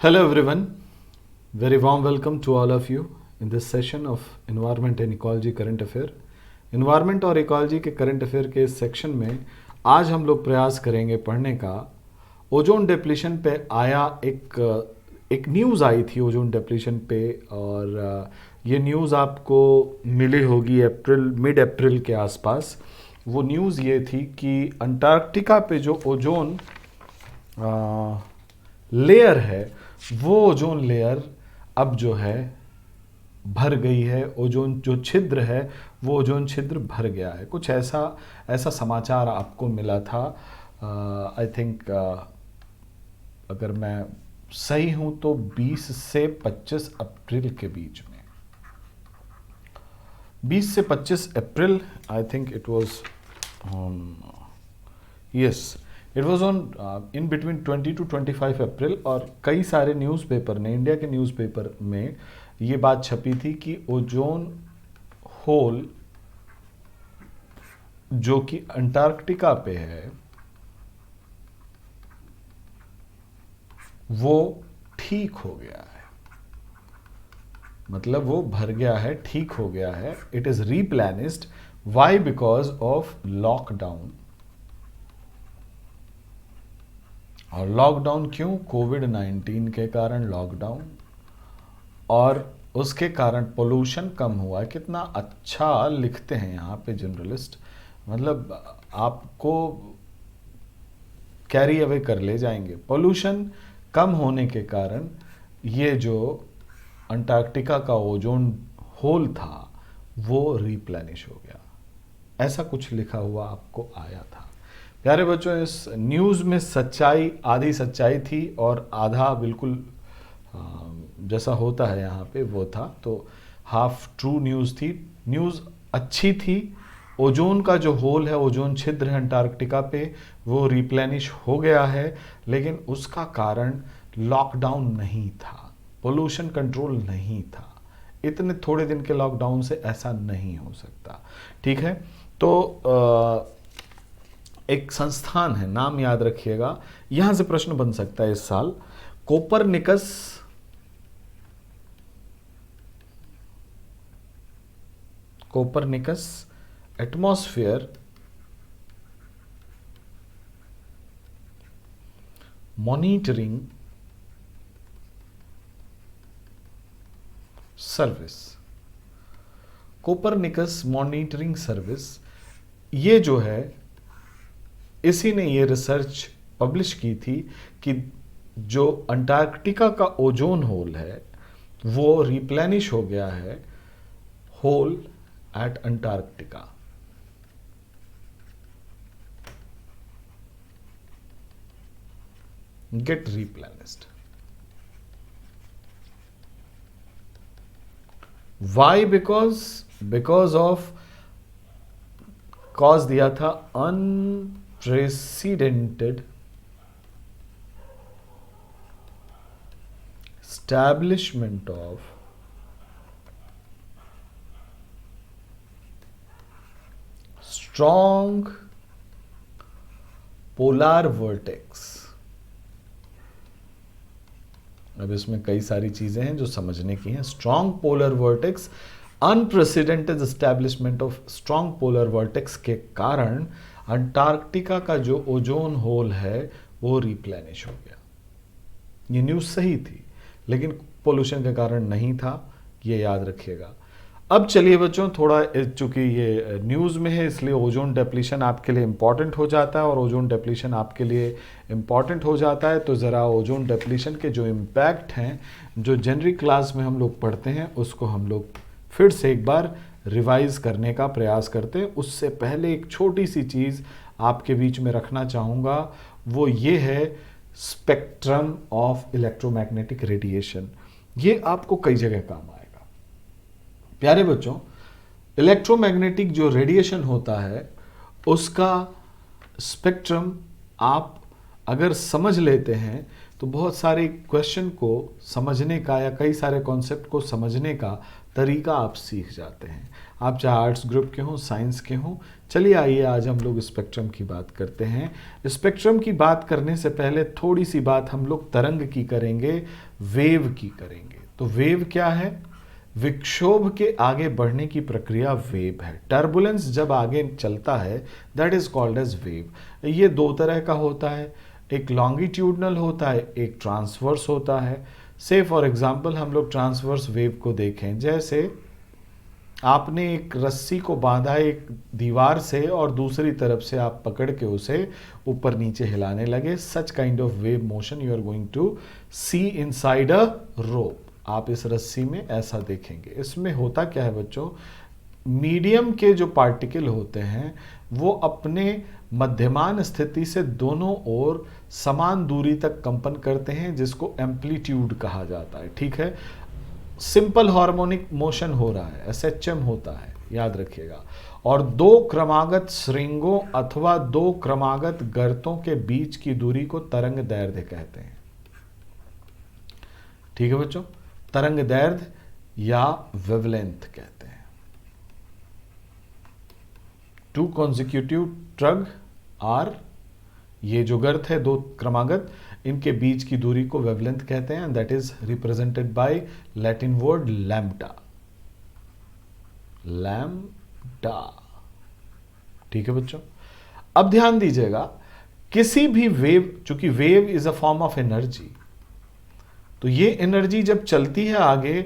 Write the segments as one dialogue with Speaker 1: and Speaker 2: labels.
Speaker 1: Hello everyone, very warm welcome to all of you in this session of Environment and Ecology Current Affair. Environment और ecology के current affair के इस section में आज हम लोग प्रयास करेंगे पढ़ने का ओजोन डिप्लीशन पे आया एक न्यूज़ आई थी ओजोन डिप्लीशन पे। और ये न्यूज़ आपको मिली होगी मिड अप्रैल के आसपास। वो न्यूज़ ये थी कि अंटार्कटिका पे जो ओजोन लेयर है वो ओजोन लेयर अब जो है भर गई है। ओजोन जो छिद्र है वो ओजोन छिद्र भर गया है। कुछ ऐसा ऐसा समाचार आपको मिला था। आई थिंक अगर मैं सही हूं तो 20 से 25 अप्रैल के बीच में, 20 से 25 April I think it was on, yes it was on in between 20 to 25 April. और कई सारे न्यूज़पेपर ने, इंडिया के न्यूज़पेपर में ये बात छपी थी कि ओजोन होल जो कि अंटार्कटिका पे है वो ठीक हो गया है। मतलब वो भर गया है, ठीक हो गया है। It is replenished. Why? Because of lockdown. और लॉकडाउन क्यों? कोविड-19 के कारण लॉकडाउन, और उसके कारण पोल्यूशन कम हुआ है। कितना अच्छा लिखते हैं यहाँ पे जर्नलिस्ट, मतलब आपको कैरी अवे कर ले जाएंगे। पोल्यूशन कम होने के कारण ये जो अंटार्कटिका का ओजोन होल था वो रिप्लेनिश हो गया। ऐसा कुछ लिखा हुआ आपको आया था। प्यारे बच्चों, इस न्यूज़ में सच्चाई, आधी सच्चाई थी और आधा बिल्कुल जैसा होता है यहाँ पे वो था। तो हाफ ट्रू न्यूज़ थी। न्यूज़ अच्छी थी। ओजोन का जो होल है, ओजोन छिद्र है अंटार्कटिका पे, वो रिप्लेनिश हो गया है। लेकिन उसका कारण लॉकडाउन नहीं था, पोल्यूशन कंट्रोल नहीं था। इतने थोड़े दिन के लॉकडाउन से ऐसा नहीं हो सकता। ठीक है, तो एक संस्थान है, नाम याद रखिएगा। यहां से प्रश्न बन सकता है इस साल। Copernicus atmosphere monitoring service. Copernicus monitoring service, ये जो है, इसी ने ये रिसर्च पब्लिश की थी कि जो अंटार्कटिका का ओजोन होल है वो रिप्लेनिश हो गया है। Hole at Antarctica. Get replenished. Why? Because of, cause दिया था unprecedented establishment of strong polar vortex। अब इसमें कई सारी चीजें हैं जो समझने की हैं। Strong polar vertex, unprecedented establishment of strong polar vertex के कारण अंटार्कटिका का जो ओजोन होल है वो रिप्लेनिश हो गया। ये न्यूज़ सही थी, लेकिन पोल्यूशन के कारण नहीं था, ये याद रखिएगा। अब चलिए बच्चों, थोड़ा चूंकि ये न्यूज़ में है इसलिए ओजोन डिप्लीशन आपके लिए इम्पॉर्टेंट हो जाता है। और ओजोन डिप्लीशन आपके लिए इम्पॉर्टेंट हो जाता है तो ज़रा ओजोन डिप्लीशन के जो इम्पैक्ट हैं, जो जनरल क्लास में हम लोग पढ़ते हैं, उसको हम लोग फिर से एक बार रिवाइज करने का प्रयास करते हैं। उससे पहले एक छोटी सी चीज़ आपके बीच में रखना चाहूँगा, वो ये है स्पेक्ट्रम ऑफ इलेक्ट्रोमैग्नेटिक रेडिएशन। ये आपको कई जगह काम आएगा। प्यारे बच्चों, इलेक्ट्रोमैग्नेटिक जो रेडिएशन होता है उसका स्पेक्ट्रम आप अगर समझ लेते हैं तो बहुत सारे क्वेश्चन को समझने का या कई सारे कॉन्सेप्ट को समझने का तरीका आप सीख जाते हैं। आप चाहे आर्ट्स ग्रुप के हों, साइंस के हों। चलिए आइए आज हम लोग स्पेक्ट्रम की बात करते हैं। स्पेक्ट्रम की बात करने से पहले थोड़ी सी बात हम लोग तरंग की करेंगे, वेव की करेंगे। तो वेव क्या है? विक्षोभ के आगे बढ़ने की प्रक्रिया वेव है। टर्बुलेंस जब आगे चलता है that is called as wave. ये दो तरह का होता है, एक लॉन्गिट्यूडनल होता है, एक ट्रांसवर्स होता है। से फॉर एग्जांपल हम लोग ट्रांसवर्स वेव को देखें, जैसे आपने एक रस्सी को बांधा एक दीवार से और दूसरी तरफ से आप पकड़ के उसे ऊपर नीचे हिलाने लगे। Such kind of wave motion you are going to see inside a rope. आप इस रस्सी में ऐसा देखेंगे। इसमें होता क्या है बच्चों, मीडियम के जो पार्टिकल होते हैं वो अपने मध्यमान स्थिति से दोनों ओर समान दूरी तक कंपन करते हैं, जिसको एम्पलीट्यूड कहा जाता है। ठीक है, सिंपल हार्मोनिक मोशन हो रहा है, एसएचएम होता है, याद रखिएगा। और दो क्रमागत श्रृंगों अथवा दो क्रमागत गर्तों के बीच की दूरी को तरंग दैर्ध्य कहते हैं। ठीक है बच्चों, तरंग दैर्ध्य या वेवलेंथ कहते हैं। टू कॉन्जिक्यूटिव ट्रग आर, ये जो गर्त है दो क्रमागत, इनके बीच की दूरी को वेवलेंथ कहते हैं। That is represented by Latin word lambda. Lambda. ठीक है बच्चों, अब ध्यान दीजिएगा, किसी भी वेव, चूंकि wave is a form of energy, तो ये एनर्जी जब चलती है आगे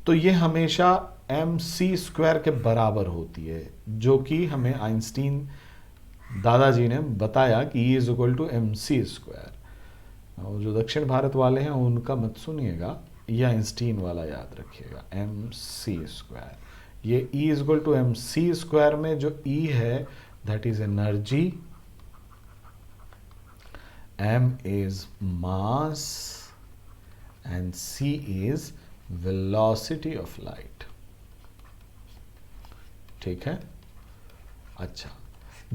Speaker 1: तो ये हमेशा mc² के बराबर होती है, जो कि हमें आइंस्टीन दादाजी ने बताया कि E = mc²। और जो दक्षिण भारत वाले हैं उनका मत सुनिएगा, ये आइंस्टीन वाला याद रखिएगा, mc²। ये E = mc² में जो E है that is energy, m is mass and c is velocity of light। ठीक है, अच्छा,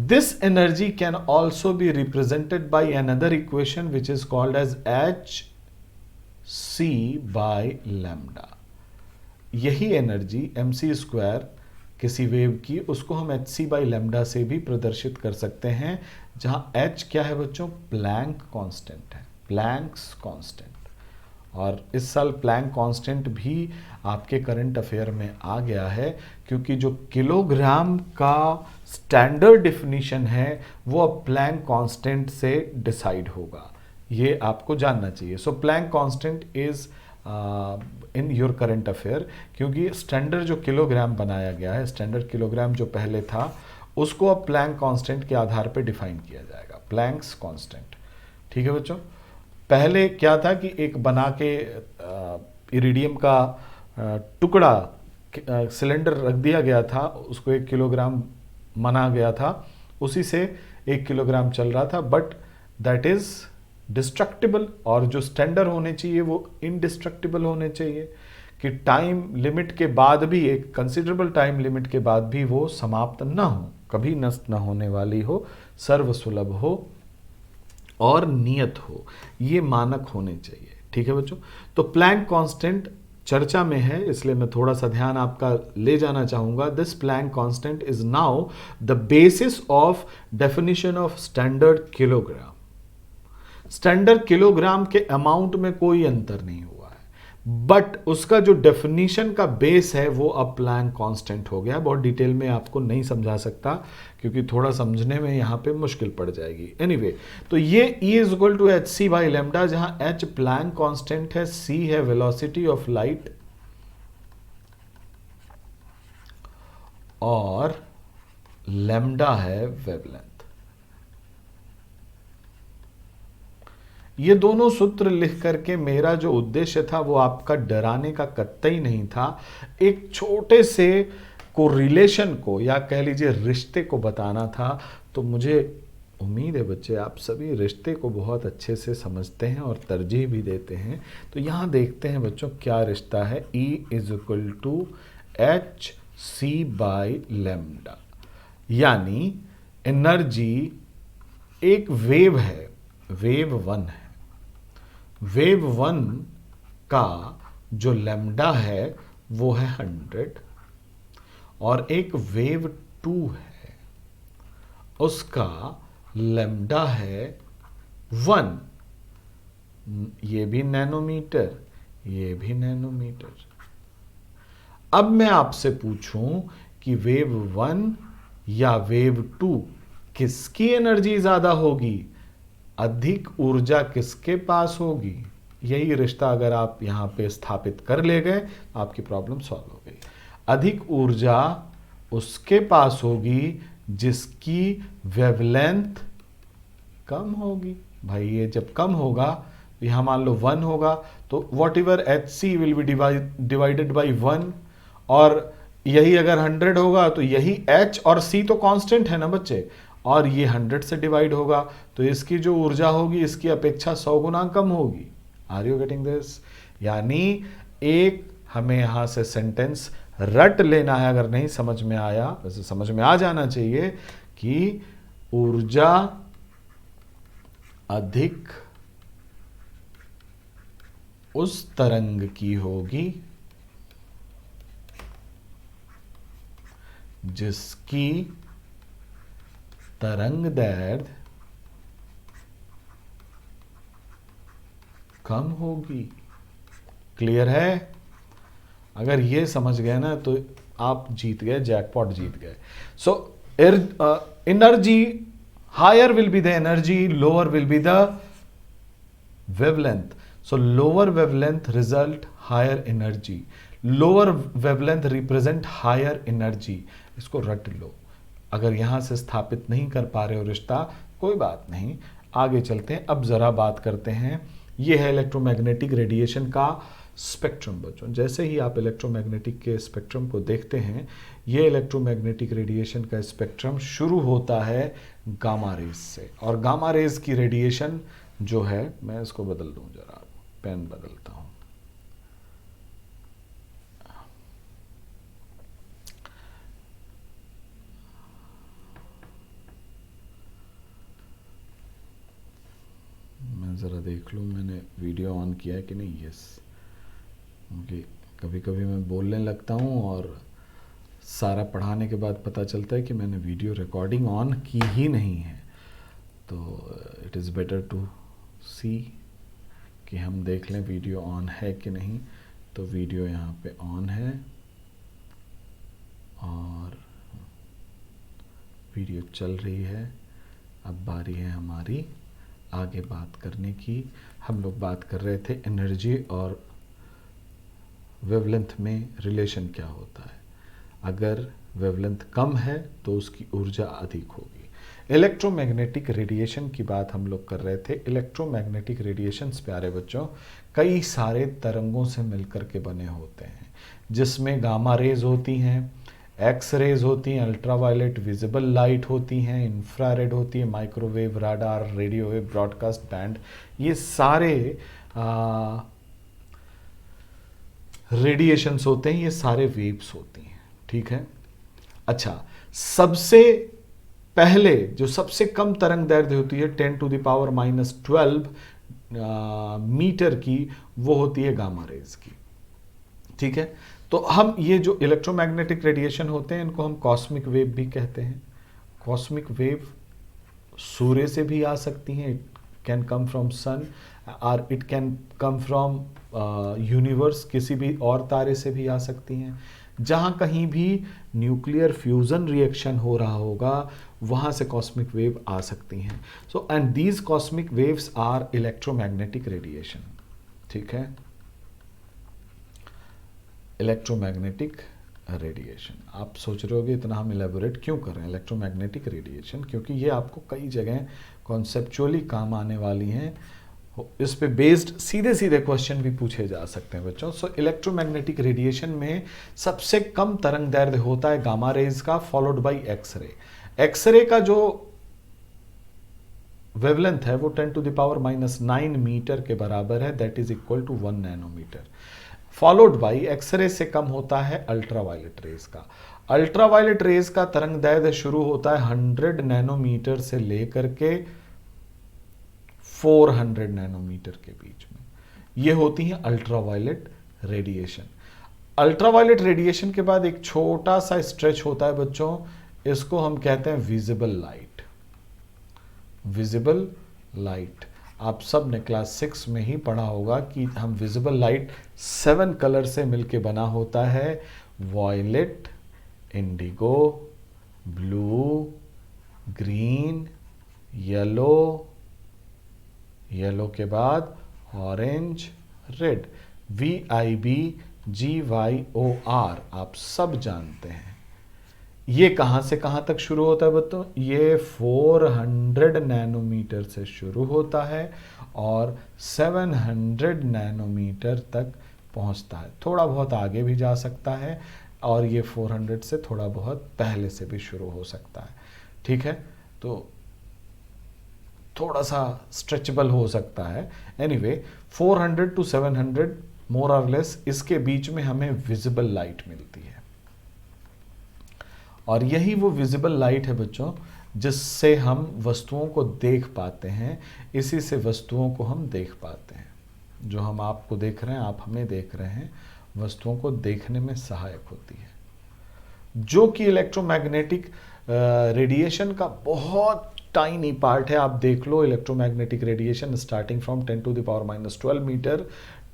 Speaker 1: this energy can also be represented by another equation which is called as hc by lambda। यही energy mc² किसी wave की, उसको हम hc by lambda से भी प्रदर्शित कर सकते हैं, जहां h क्या है बच्चों, प्लैंक कांस्टेंट है, प्लैंक्स कांस्टेंट। और इस साल प्लैंक कांस्टेंट भी आपके करंट अफेयर में आ गया है, क्योंकि जो किलोग्राम का स्टैंडर्ड डेफिनेशन है वो अब प्लैंक कांस्टेंट से डिसाइड होगा, ये आपको जानना चाहिए। So Planck constant is in your current affair, क्योंकि स्टैंडर्ड जो किलोग्राम बनाया गया है, स्टैंडर्ड किलोग्राम जो पहले था उसको अब प्लैंक कांस्टेंट के आधार पर डिफाइन किया जाएगा, प्लैंक्स कांस्टेंट। ठीक है बच्चों, पहले क्या था कि एक बना के इरिडियम का टुकड़ा सिलेंडर रख दिया गया था, उसको 1 किलोग्राम माना गया था, उसी से 1 किलोग्राम चल रहा था, बट दैट इज डिस्ट्रक्टिबल। और जो स्टैंडर्ड होने चाहिए वो इनडिस्ट्रक्टिबल होने चाहिए, कि टाइम लिमिट के बाद भी, एक कंसिडरेबल टाइम लिमिट के बाद भी वो समाप्त ना हो, कभी नष्ट ना होने वाली हो, सर्वसुलभ हो और नियत हो, ये मानक होने चाहिए। ठीक है बच्चों, तो प्लैंक कांस्टेंट चर्चा में है, इसलिए मैं थोड़ा सा ध्यान आपका ले जाना चाहूंगा। This Planck constant is now the basis of definition of standard kilogram. Standard kilogram के अमाउंट में कोई अंतर नहीं हुआ है, बट उसका जो डेफिनेशन का बेस है वो अब प्लैंक कांस्टेंट हो गया। बहुत डिटेल में आपको नहीं समझा सकता, क्योंकि थोड़ा समझने में यहाँ पे मुश्किल पड़ जाएगी। एनीवे, तो ये E = hc by lambda, जहां h प्लैंक कांस्टेंट है, c है वेलोसिटी ऑफ लाइट और लैम्डा है वेवलेंथ। ये दोनों सूत्र लिख करके मेरा जो उद्देश्य था वो आपका डराने का कतई नहीं था, एक छोटे से को रिलेशन को या कह लीजिए रिश्ते को बताना था। तो मुझे उम्मीद है बच्चे आप सभी रिश्ते को बहुत अच्छे से समझते हैं और तरजीह भी देते हैं। तो यहाँ देखते हैं बच्चों क्या रिश्ता है, E = hc by lambda, यानी एनर्जी एक वेव है, वेव 1 है, वेव 1 का जो लैम्डा है वो है 100, और एक वेव 2 है उसका लैम्डा है 1, ये भी नैनोमीटर, ये भी नैनोमीटर। अब मैं आपसे पूछूं कि वेव 1 या वेव 2 किसकी एनर्जी ज्यादा होगी, अधिक ऊर्जा किसके पास होगी? यही रिश्ता अगर आप यहां पे स्थापित कर ले गए, आपकी प्रॉब्लम सॉल्व हो गई। अधिक ऊर्जा उसके पास होगी जिसकी वेवलेंथ कम होगी। भाई ये जब कम होगा, यहां मान लो 1 होगा, तो whatever H C will be divided by 1, और यही अगर 100 होगा तो यही h और c तो कांस्टेंट है ना बच्चे, और ये 100 से डिवाइड होगा, तो इसकी जो ऊर्जा होगी इसकी अपेक्षा 100 गुना कम होगी। Are you getting this? यानी एक हमें यहां से सेंटेंस रट लेना है, अगर नहीं समझ में आया, वैसे समझ में आ जाना चाहिए कि ऊर्जा अधिक उस तरंग की होगी जिसकी तरंग दैर्ध्य कम होगी। क्लियर है? अगर ये समझ गए ना तो आप जीत गए, जैकपॉट जीत गए। So energy higher will be the energy, lower will be the wavelength. So lower wavelength result higher energy, lower wavelength represent higher energy. इसको रट लो। अगर यहां से स्थापित नहीं कर पा रहे हो रिश्ता, कोई बात नहीं, आगे चलते हैं। अब जरा बात करते हैं, ये है इलेक्ट्रोमैग्नेटिक रेडिएशन का स्पेक्ट्रम। बच्चों जैसे ही आप इलेक्ट्रोमैग्नेटिक के स्पेक्ट्रम को देखते हैं, ये इलेक्ट्रोमैग्नेटिक रेडिएशन का स्पेक्ट्रम शुरू होता है गामा रेज से, और गामा रेज की रेडिएशन जो है, मैं इसको बदल दूं, जरा पेन बदलता हूं। मैं ज़रा देख लूँ मैंने वीडियो ऑन किया है कि नहीं। यस, क्योंकि कभी कभी मैं बोलने लगता हूँ और सारा पढ़ाने के बाद पता चलता है कि मैंने वीडियो रिकॉर्डिंग ऑन की ही नहीं है। तो इट इज़ बेटर टू सी कि हम देख लें वीडियो ऑन है कि नहीं। तो वीडियो यहाँ पे ऑन है और वीडियो चल रही है। अब बारी है हमारी आगे बात करने की। हम लोग बात कर रहे थे एनर्जी और वेवलेंथ में रिलेशन क्या होता है। अगर वेवलेंथ कम है तो उसकी ऊर्जा अधिक होगी। इलेक्ट्रोमैग्नेटिक रेडिएशन की बात हम लोग कर रहे थे। इलेक्ट्रोमैग्नेटिक रेडिएशंस प्यारे बच्चों कई सारे तरंगों से मिलकर के बने होते हैं, जिसमें गामा रेज होती हैं, एक्स रेज होती हैं, अल्ट्रावायलेट विजिबल लाइट होती हैं, इंफ्रारेड होती है, microwave, radar, radio wave, broadcast band, ये सारे रेडिएशंस होते हैं, ये सारे वेव्स होती हैं। ठीक है। अच्छा, सबसे पहले जो सबसे कम तरंग दैर्ध्य होती है 10⁻⁻12 मीटर की, वो होती है गामा रेज की। ठीक है। तो हम ये जो इलेक्ट्रोमैग्नेटिक रेडिएशन होते हैं इनको हम कॉस्मिक वेव भी कहते हैं। कॉस्मिक वेव सूर्य से भी आ सकती हैं, it can come from sun, और it can come from universe, किसी भी और तारे से भी आ सकती हैं। जहाँ कहीं भी न्यूक्लियर फ्यूजन रिएक्शन हो रहा होगा वहाँ से कॉस्मिक वेव आ सकती हैं। So and these cosmic waves are electromagnetic radiation. ठीक है। इलेक्ट्रोमैग्नेटिक रेडिएशन, आप सोच रहे होगे इतना हम इलेबोरेट क्यों कर रहे हैं इलेक्ट्रोमैग्नेटिक रेडिएशन, क्योंकि ये आपको कई जगह कॉन्सेप्चुअली काम आने वाली हैं। इस पे बेस्ड सीधे सीधे क्वेश्चन भी पूछे जा सकते हैं बच्चों। सो इलेक्ट्रोमैग्नेटिक रेडिएशन में सबसे कम तरंग दैर्ध्य होता है गामा रेज का, फॉलोड बाय एक्सरे। एक्सरे का जो वेवलेंथ है वो 10⁻⁹ मीटर के बराबर है, that is equal to 1 nanometre. Followed by X-ray से कम होता है अल्ट्रावायलेट रेज का। अल्ट्रावायलेट रेज का तरंग दैर्ध्य शुरू होता है 100 नैनोमीटर से लेकर के 400 नैनोमीटर के बीच में। ये होती है अल्ट्रावायलेट रेडिएशन। अल्ट्रावायलेट रेडिएशन के बाद एक छोटा सा स्ट्रेच होता है बच्चों, इसको हम कहते हैं विजिबल लाइट। विजिबल लाइट आप सब ने क्लास 6 में ही पढ़ा होगा कि हम विजिबल लाइट 7 कलर से मिलके बना होता है, violet, indigo, blue, green, yellow, yellow के बाद ऑरेंज, रेड, VIBGYOR आप सब जानते हैं। ये कहां से कहां तक शुरू होता है बच्चों? ये 400 नैनोमीटर से शुरू होता है और 700 नैनोमीटर तक पहुंचता है। थोड़ा बहुत आगे भी जा सकता है और ये 400 से थोड़ा बहुत पहले से भी शुरू हो सकता है। ठीक है, तो थोड़ा सा स्ट्रेचेबल हो सकता है। एनीवे 400 टू 700 मोर और लेस, इसके बीच में हमें विजिबल लाइट मिलती है और यही वो विजिबल लाइट है बच्चों जिससे हम वस्तुओं को देख पाते हैं। इसी से वस्तुओं को हम देख पाते हैं। जो हम आपको देख रहे हैं, आप हमें देख रहे हैं, वस्तुओं को देखने में सहायक होती है, जो कि इलेक्ट्रोमैग्नेटिक रेडिएशन का बहुत टाइनी पार्ट है। आप देख लो, electromagnetic radiation starting from 10 to the power -12 metre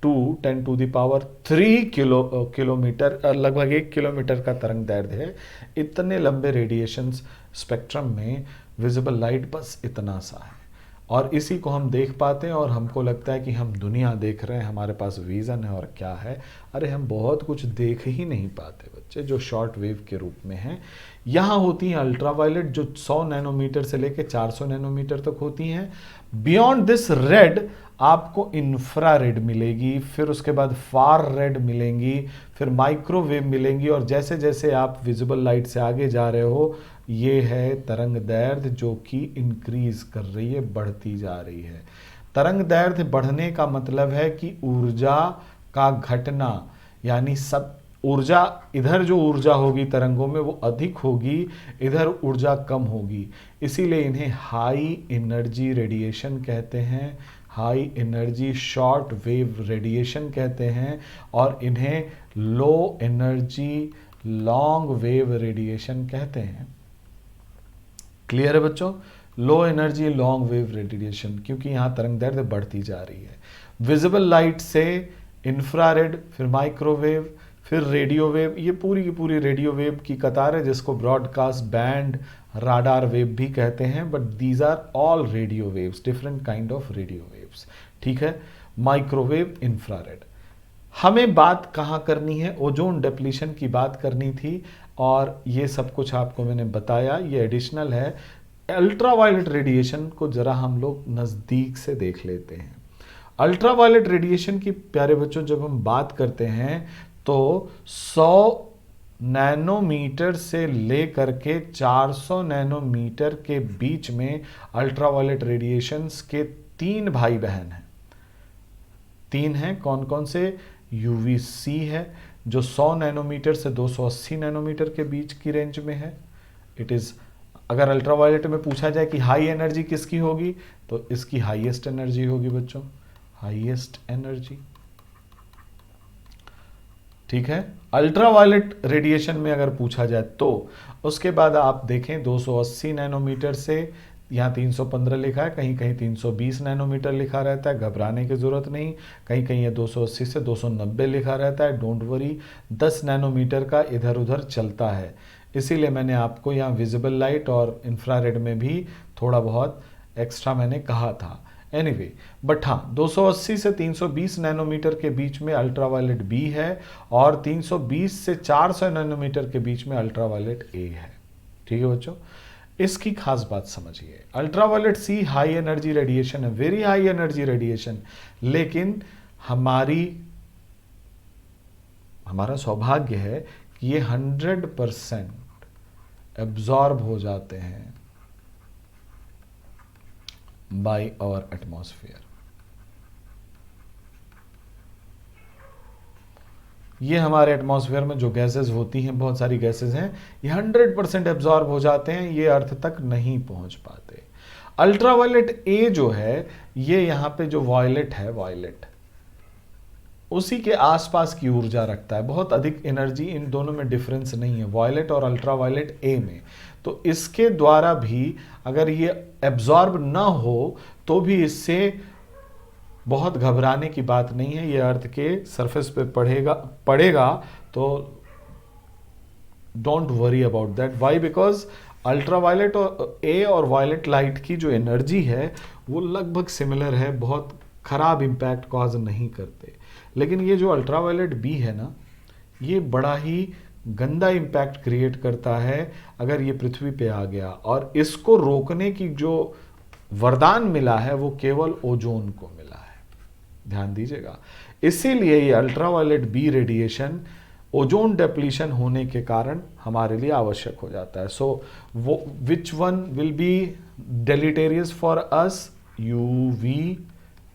Speaker 1: to 10 to the power 3 kilometre, लगभग 1 किलोमीटर का तरंग दैर्ध्य है। इतने लंबे रेडिएशन स्पेक्ट्रम में विजिबल लाइट बस इतना सा है और इसी को हम देख पाते हैं और हमको लगता है कि हम दुनिया देख रहे हैं, हमारे पास विज़न है और क्या है। अरे हम बहुत कुछ देख ही नहीं पाते बच्चे, जो शॉर्ट वेव के रूप में है। यहाँ होती हैं अल्ट्रावायलेट जो 100 नैनोमीटर से लेकर 400 नैनोमीटर तक होती हैं। बियॉन्ड दिस रेड आपको इंफ्रारेड मिलेगी, फिर उसके बाद फार रेड मिलेंगी, फिर माइक्रोवेव मिलेंगी और जैसे जैसे आप विजिबल लाइट से आगे जा रहे हो, ये है तरंग दैर्ध्य जो कि इंक्रीज कर रही है, बढ़ती जा रही है। तरंग दैर्ध्य बढ़ने का मतलब है कि ऊर्जा का घटना, यानी सब ऊर्जा, इधर जो ऊर्जा होगी तरंगों में वो अधिक होगी, इधर ऊर्जा कम होगी। इसीलिए इन्हें हाई एनर्जी रेडिएशन कहते हैं, high energy short wave radiation कहते हैं और इन्हें low energy long wave radiation कहते हैं। क्लियर है बच्चों? Low energy long wave radiation, क्योंकि यहाँ तरंग दैर्ध्य बढ़ती जा रही है। विजिबल लाइट से इंफ्रारेड, फिर माइक्रोवेव, फिर रेडियो वेव, ये पूरी की पूरी रेडियो वेव की कतार है जिसको ब्रॉडकास्ट बैंड राडार वेव भी कहते हैं, but these are all radio waves, different kind of radio waves. ठीक है, माइक्रोवेव, इंफ्रारेड। हमें बात कहाँ करनी है? ओजोन डिप्लीशन की बात करनी थी और ये सब कुछ आपको मैंने बताया, ये एडिशनल है। अल्ट्रावायलेट रेडिएशन को जरा हम लोग नज़दीक से देख लेते हैं। अल्ट्रावायलेट रेडिएशन की प्यारे बच्चों जब हम बात करते हैं तो 100 नैनोमीटर से लेकर के 400 नैनोमीटर के बीच में अल्ट्रावायलेट रेडिएशंस के 3 भाई बहन हैं। 3 हैं, कौन कौन से? यूवीसी है जो 100 नैनोमीटर से 280 नैनोमीटर के बीच की रेंज में है। इट इज, अगर अल्ट्रावायलेट में पूछा जाए कि हाई एनर्जी किसकी होगी तो इसकी हाईएस्ट एनर्जी होगी बच्चों, हाईएस्ट एनर्जी। ठीक है, अल्ट्रावायलेट रेडिएशन में अगर पूछा जाए तो उसके बाद आप देखें 280 नैनोमीटर से, यहाँ 315 लिखा है, कहीं कहीं 320 नैनोमीटर लिखा रहता है, घबराने की ज़रूरत नहीं। कहीं कहीं ये 280 से 290 लिखा रहता है, डोंट वरी। 10 नैनोमीटर का इधर उधर चलता है, इसीलिए मैंने आपको यहाँ विजिबल लाइट और इंफ्रारेड में भी थोड़ा बहुत एक्स्ट्रा मैंने कहा था। एनीवे, बट हाँ, 280 से 320 नैनोमीटर के बीच में अल्ट्रावायलेट बी है और 320 से 400 नैनोमीटर के बीच में अल्ट्रावायलेट ए है। ठीक है बच्चों, इसकी खास बात समझिए। अल्ट्रावायलेट सी हाई एनर्जी रेडिएशन है, वेरी हाई एनर्जी रेडिएशन, लेकिन हमारा सौभाग्य है कि ये 100% एब्जॉर्ब हो जाते हैं बाय आवर एटमॉस्फेयर। ये हमारे एटमॉस्फेयर में जो गैसेस होती हैं, बहुत सारी गैसेस हैं, ये 100% एब्जॉर्ब हो जाते हैं, ये अर्थ तक नहीं पहुंच पाते। अल्ट्रावायलेट ए जो है ये यहाँ पे जो वायलेट है, वायलेट उसी के आसपास की ऊर्जा रखता है, बहुत अधिक एनर्जी, इन दोनों में डिफरेंस नहीं है वायलेट और अल्ट्रावायलेट ए में। तो इसके द्वारा भी अगर ये एब्जॉर्ब ना हो तो भी इससे बहुत घबराने की बात नहीं है, ये अर्थ के सरफेस पे पड़ेगा तो don't worry about that. Why? Because ultraviolet और ए और वायलेट लाइट की जो एनर्जी है वो लगभग सिमिलर है, बहुत खराब इंपैक्ट कॉज नहीं करते। लेकिन ये जो अल्ट्रावायलेट बी है ना, ये बड़ा ही गंदा इंपैक्ट क्रिएट करता है अगर ये पृथ्वी पे आ गया, और इसको रोकने की जो वरदान मिला है वो केवल ओजोन को मिला है, ध्यान दीजिएगा। इसीलिए ये ultraviolet B radiation ozone depletion होने के कारण हमारे लिए आवश्यक हो जाता है। सो वो which one will be deleterious for us? UV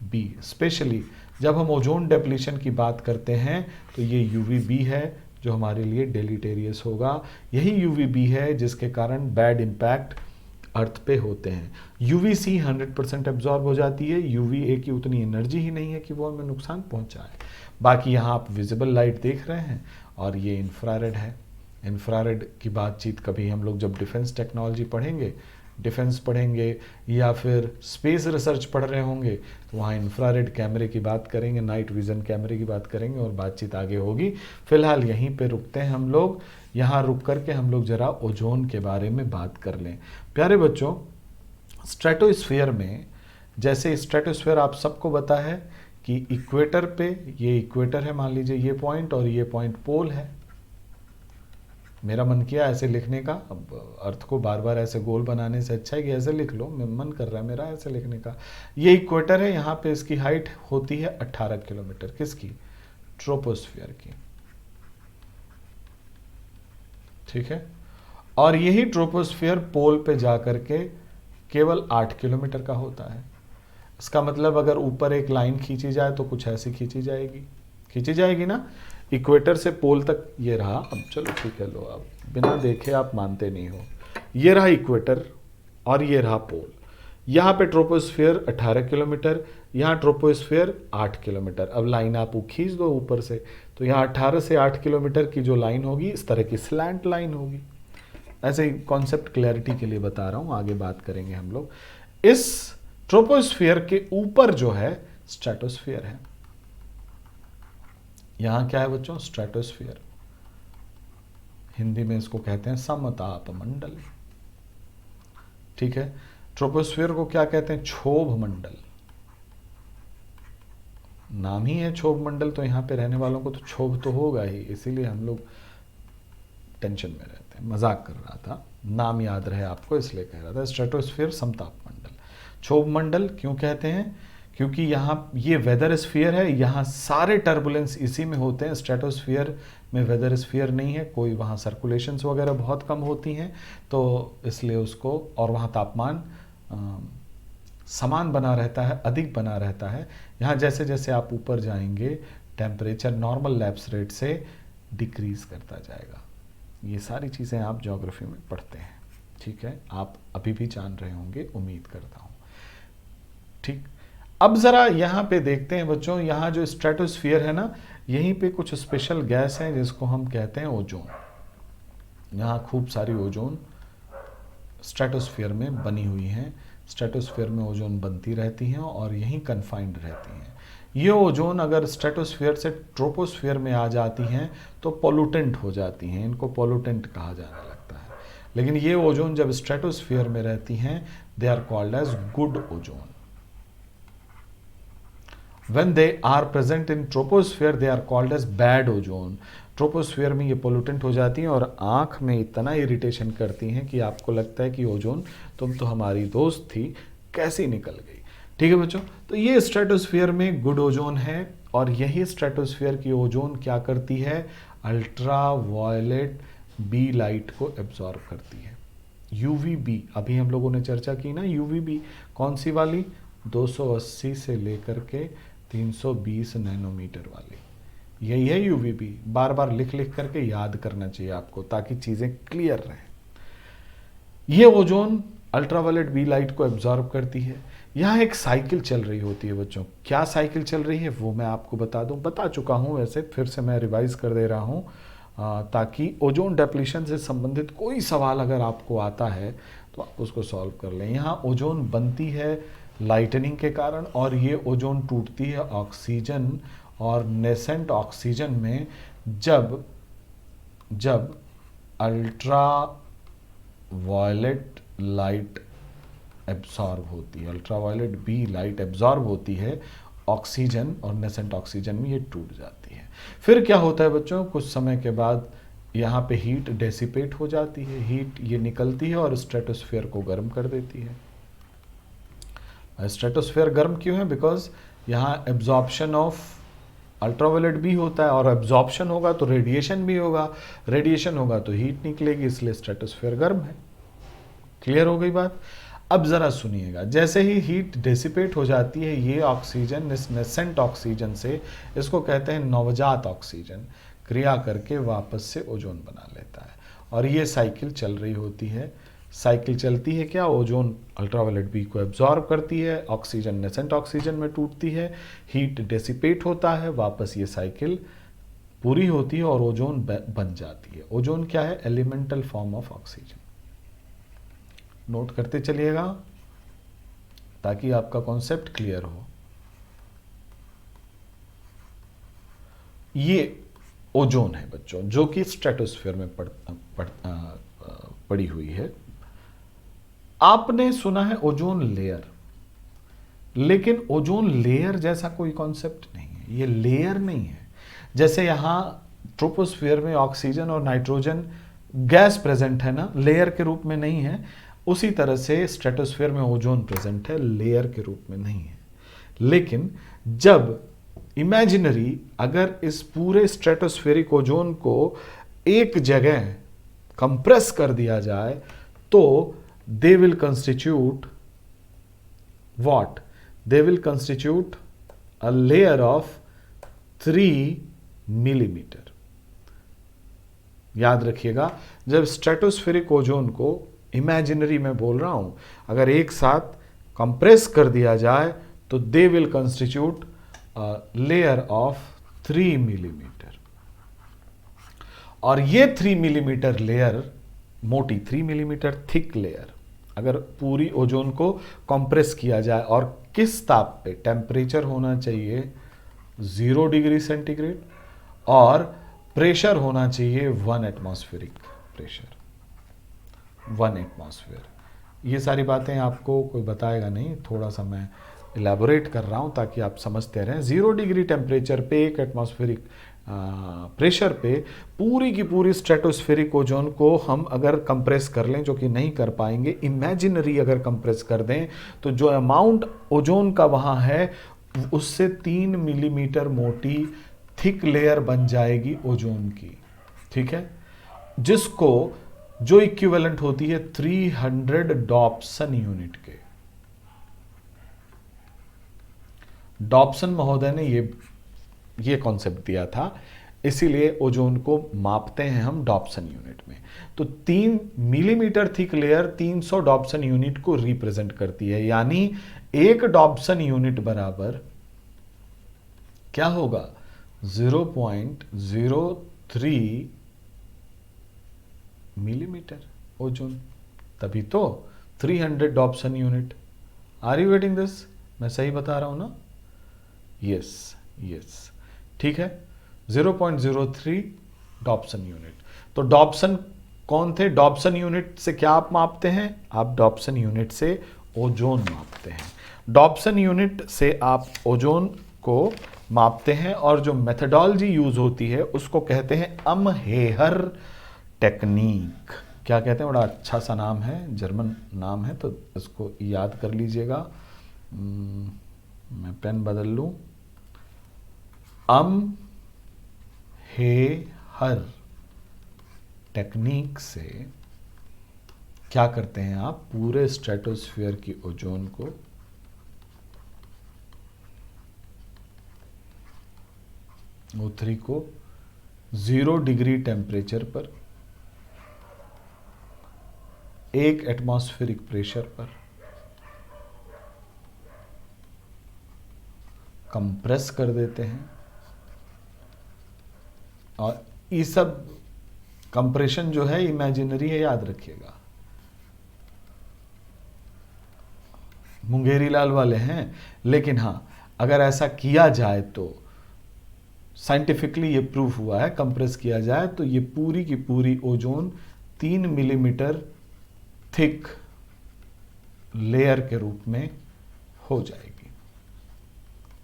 Speaker 1: B. Specially जब हम ओजोन डेप्लीशन की बात करते हैं तो ये यूवी बी है जो हमारे लिए डेलिटेरियस होगा। यही यूवी बी है जिसके कारण बैड इम्पैक्ट अर्थ पे होते हैं। यूवी सी 100% एब्जॉर्ब हो जाती है, यूवी ए की उतनी एनर्जी ही नहीं है कि वो हमें नुकसान पहुंचाए। बाकी यहाँ आप विजिबल लाइट देख रहे हैं और ये इंफ्रारेड है। इंफ्रारेड की बातचीत कभी हम लोग जब डिफेंस टेक्नोलॉजी पढ़ेंगे, डिफेंस पढ़ेंगे या फिर स्पेस रिसर्च पढ़ रहे होंगे तो वहाँ इंफ्रारेड कैमरे की बात करेंगे, नाइट विजन कैमरे की बात करेंगे और बातचीत आगे होगी। फिलहाल यहीं पे रुकते हैं हम लोग। यहाँ रुक करके हम लोग जरा ओजोन के बारे में बात कर लें। प्यारे बच्चों, स्ट्रेटोस्फीयर में, जैसे स्ट्रेटोस्फीयर आप सबको पता है कि इक्वेटर पे, ये इक्वेटर है मान लीजिए ये पॉइंट, और ये पॉइंट पोल है। मेरा मन किया ऐसे लिखने का, अब अर्थ को बार बार ऐसे गोल बनाने से अच्छा है कि ऐसे लिख लो, मन कर रहा है मेरा ऐसे लिखने का। ये इक्वेटर है, यहाँ पे इसकी हाइट होती है 18 किलोमीटर। किसकी? ट्रोपोस्फियर की, ठीक है। और यही ट्रोपोस्फियर पोल पे जाकर के केवल 8 किलोमीटर का होता है। इसका मतलब अगर ऊपर एक लाइन खींची जाए तो कुछ ऐसी खींची जाएगी ना, इक्वेटर से पोल तक। ये रहा, अब चलो ठीक है, लो आप बिना देखे आप मानते नहीं हो, ये रहा इक्वेटर और ये रहा पोल। यहाँ पे ट्रोपोस्फियर 18 किलोमीटर, यहाँ ट्रोपोस्फियर 8 किलोमीटर। अब लाइन आप खींच दो ऊपर से, तो यहाँ 18 से 8 किलोमीटर की जो लाइन होगी इस तरह की स्लैंट लाइन होगी। ऐसे ही कॉन्सेप्ट क्लैरिटी के लिए बता रहा हूँ, आगे बात करेंगे हम लोग। इस ट्रोपोस्फियर के ऊपर जो है स्ट्रेटोस्फियर है। यहां क्या है बच्चों? स्ट्रेटोस्फियर। हिंदी में इसको कहते हैं समताप मंडल, ठीक है। ट्रोपोस्फियर को क्या कहते हैं? क्षोभ मंडल। नाम ही है क्षोभ मंडल, तो यहां पे रहने वालों को तो क्षोभ तो होगा ही, इसीलिए हम लोग टेंशन में रहते हैं। मजाक कर रहा था, नाम याद रहे आपको इसलिए कह रहा था। स्ट्रेटोस्फियर समताप मंडल। क्षोभ मंडल क्यों कहते हैं? क्योंकि यहाँ ये वेदर स्फीयर है, यहाँ सारे टर्बुलेंस इसी में होते हैं। स्ट्रेटोस्फियर में वेदर स्फीयर नहीं है कोई, वहाँ सर्कुलेशंस वगैरह बहुत कम होती हैं, तो इसलिए उसको, और वहाँ तापमान समान बना रहता है, अधिक बना रहता है। यहाँ जैसे जैसे आप ऊपर जाएंगे टेम्परेचर नॉर्मल लैप्स रेट से डिक्रीज करता जाएगा। ये सारी चीज़ें आप ज्योग्राफी में पढ़ते हैं, ठीक है, आप अभी भी जान रहे होंगे, उम्मीद करता हूँ, ठीक। अब जरा यहाँ पे देखते हैं बच्चों, यहाँ जो स्ट्रेटोस्फियर है ना, यहीं पे कुछ स्पेशल गैस है जिसको हम कहते हैं ओजोन। यहाँ खूब सारी ओजोन स्ट्रेटोस्फियर में बनी हुई हैं। स्ट्रेटोस्फियर में ओजोन बनती रहती हैं और यहीं कन्फाइंड रहती हैं। ये ओजोन अगर स्ट्रेटोस्फियर से ट्रोपोस्फियर में आ जाती हैं तो पोल्यूटेंट हो जाती हैं, इनको पोल्यूटेंट कहा जाने लगता है। लेकिन ये ओजोन जब स्ट्रेटोस्फियर में रहती हैं, they are called as good ozone. When they are present in troposphere, they are called as bad ozone. Troposphere में ये पोल्यूटेंट हो जाती हैं और आँख में इतना इरिटेशन करती हैं कि आपको लगता है कि ओजोन तुम तो हमारी दोस्त थी, कैसी निकल गई, ठीक है बच्चों। तो ये स्ट्रेटोस्फियर में गुड ओजोन है, और यही स्ट्रेटोस्फियर की ओजोन क्या करती है? अल्ट्रा वायलेट बी लाइट को एब्जॉर्ब करती है। यूवी बी, अभी हम लोगों ने चर्चा की ना, यूवी बी कौन सी वाली? 280 से लेकर के 320 नैनोमीटर वाली, यही है यूवीबी। बार बार लिख लिख करके याद करना चाहिए आपको ताकि चीज़ें क्लियर रहें। ये ओजोन अल्ट्रावायलेट बी लाइट को एब्जॉर्ब करती है। यहाँ एक साइकिल चल रही होती है बच्चों। क्या साइकिल चल रही है वो मैं आपको बता चुका हूँ, वैसे फिर से मैं रिवाइज कर दे रहा हूँ ताकि ओजोन डेप्लीशन से संबंधित कोई सवाल अगर आपको आता है तो आप उसको सॉल्व कर लें। यहाँ ओजोन बनती है लाइटनिंग के कारण, और ये ओजोन टूटती है ऑक्सीजन और नेसेंट ऑक्सीजन में जब जब अल्ट्रा वायलेट लाइट एब्सॉर्ब होती है, अल्ट्रावायलेट बी लाइट एब्सॉर्ब होती है ऑक्सीजन और नेसेंट ऑक्सीजन में, ये टूट जाती है। फिर क्या होता है बच्चों, कुछ समय के बाद यहाँ पे हीट डेसिपेट हो जाती है, हीट ये निकलती है और स्ट्रेटोस्फेयर को गर्म कर देती है। स्ट्रेटोस्फेयर गर्म क्यों है? बिकॉज यहाँ एब्जॉर्प्शन ऑफ अल्ट्रावायलेट भी होता है, और एब्जॉर्प्शन होगा तो रेडिएशन भी होगा, रेडिएशन होगा तो हीट निकलेगी, इसलिए स्ट्रेटोस्फेयर गर्म है। क्लियर हो गई बात? अब जरा सुनिएगा, जैसे ही हीट डिसिपेट हो जाती है, ये ऑक्सीजन इस नेसेंट ऑक्सीजन से, इसको कहते हैं नवजात ऑक्सीजन, क्रिया करके वापस से ओजोन बना लेता है, और ये साइकिल चल रही होती है। साइकिल चलती है क्या? ओजोन अल्ट्रावायलेट बी को एब्जॉर्ब करती है, ऑक्सीजन नेसेंट ऑक्सीजन में टूटती है, हीट डेसिपेट होता है, वापस ये साइकिल पूरी होती है और ओजोन बन जाती है। ओजोन क्या है? Elemental form of oxygen. Note करते चलिएगा ताकि आपका कॉन्सेप्ट क्लियर हो। ये ओजोन है बच्चों, जो कि स्ट्रेटोस्फेयर में पड़ी हुई है। आपने सुना है ओजोन लेयर, लेकिन ओजोन लेयर जैसा कोई कॉन्सेप्ट नहीं है, ये लेयर नहीं है। जैसे यहां ट्रोपोस्फियर में ऑक्सीजन और नाइट्रोजन गैस प्रेजेंट है ना, लेयर के रूप में नहीं है, उसी तरह से स्ट्रेटोस्फेयर में ओजोन प्रेजेंट है, लेयर के रूप में नहीं है। लेकिन जब इमेजिनरी, अगर इस पूरे स्ट्रेटोस्फेरिक ओजोन को एक जगह कंप्रेस कर दिया जाए तो they will constitute what? They will constitute a layer of 3 millimetre. याद रखिएगा, जब स्ट्रेटोस्फेरिक ओजोन को, इमेजिनरी में बोल रहा हूं, अगर एक साथ कंप्रेस कर दिया जाए तो they will constitute layer of 3 millimetre. और ये 3 मिलीमीटर लेयर, मोटी 3 मिलीमीटर थिक लेयर, अगर पूरी ओजोन को कंप्रेस किया जाए, और किस ताप पे? टेम्परेचर होना चाहिए 0 डिग्री सेंटीग्रेड, और प्रेशर होना चाहिए 1 एटमॉस्फेरिक प्रेशर, 1 एटमॉस्फेयर। ये सारी बातें आपको कोई बताएगा नहीं, थोड़ा सा मैं इलेबोरेट कर रहा हूं ताकि आप समझते रहें। 0 डिग्री टेम्परेचर पे, 1 एटमॉस्फेरिक प्रेशर पे पूरी की पूरी स्ट्रेटोस्फेरिक ओजोन को हम अगर कंप्रेस कर लें, जो कि नहीं कर पाएंगे, इमेजिनरी अगर कंप्रेस कर दें, तो जो अमाउंट ओजोन का वहां है उससे 3 मिलीमीटर मोटी थिक लेयर बन जाएगी ओजोन की। ठीक है, जिसको, जो इक्विवेलेंट होती है 300 डॉप्सन यूनिट के। डॉप्सन महोदय ने ये कॉन्सेप्ट दिया था, इसीलिए ओजोन को मापते हैं हम डॉप्सन यूनिट में। तो 3 millimetre thick layer 300 Dobson unit को रिप्रेजेंट करती है, यानी 1 डॉप्सन यूनिट बराबर क्या होगा? 0.03 मिलीमीटर ओजोन, तभी तो 300 Dobson unit. Are you getting this? मैं सही बता रहा हूं ना? यस यस, ठीक है, 0.03 डॉप्सन यूनिट। तो डॉप्सन कौन थे? डॉप्सन यूनिट से क्या आप मापते हैं? आप डॉप्सन यूनिट से ओजोन मापते हैं। डॉप्सन यूनिट से आप ओजोन को मापते हैं, और जो मेथडोलॉजी यूज होती है उसको कहते हैं अमहेहर टेक्निक। क्या कहते हैं? बड़ा अच्छा सा नाम है, जर्मन नाम है, तो इसको याद कर लीजिएगा। मैं पेन बदल लूं। अमहेहर टेक्निक से क्या करते हैं आप? पूरे स्ट्रेटोस्फीयर की ओजोन को O3 को 0 डिग्री टेम्परेचर पर 1 एटमॉस्फेरिक प्रेशर पर कंप्रेस कर देते हैं। और ये सब कंप्रेशन जो है इमेजिनरी है, याद रखिएगा, मुंगेरी लाल वाले हैं, लेकिन हाँ अगर ऐसा किया जाए तो साइंटिफिकली ये प्रूफ हुआ है, कंप्रेस किया जाए तो ये पूरी की पूरी ओजोन 3 मिलीमीटर थिक लेयर के रूप में हो जाएगी।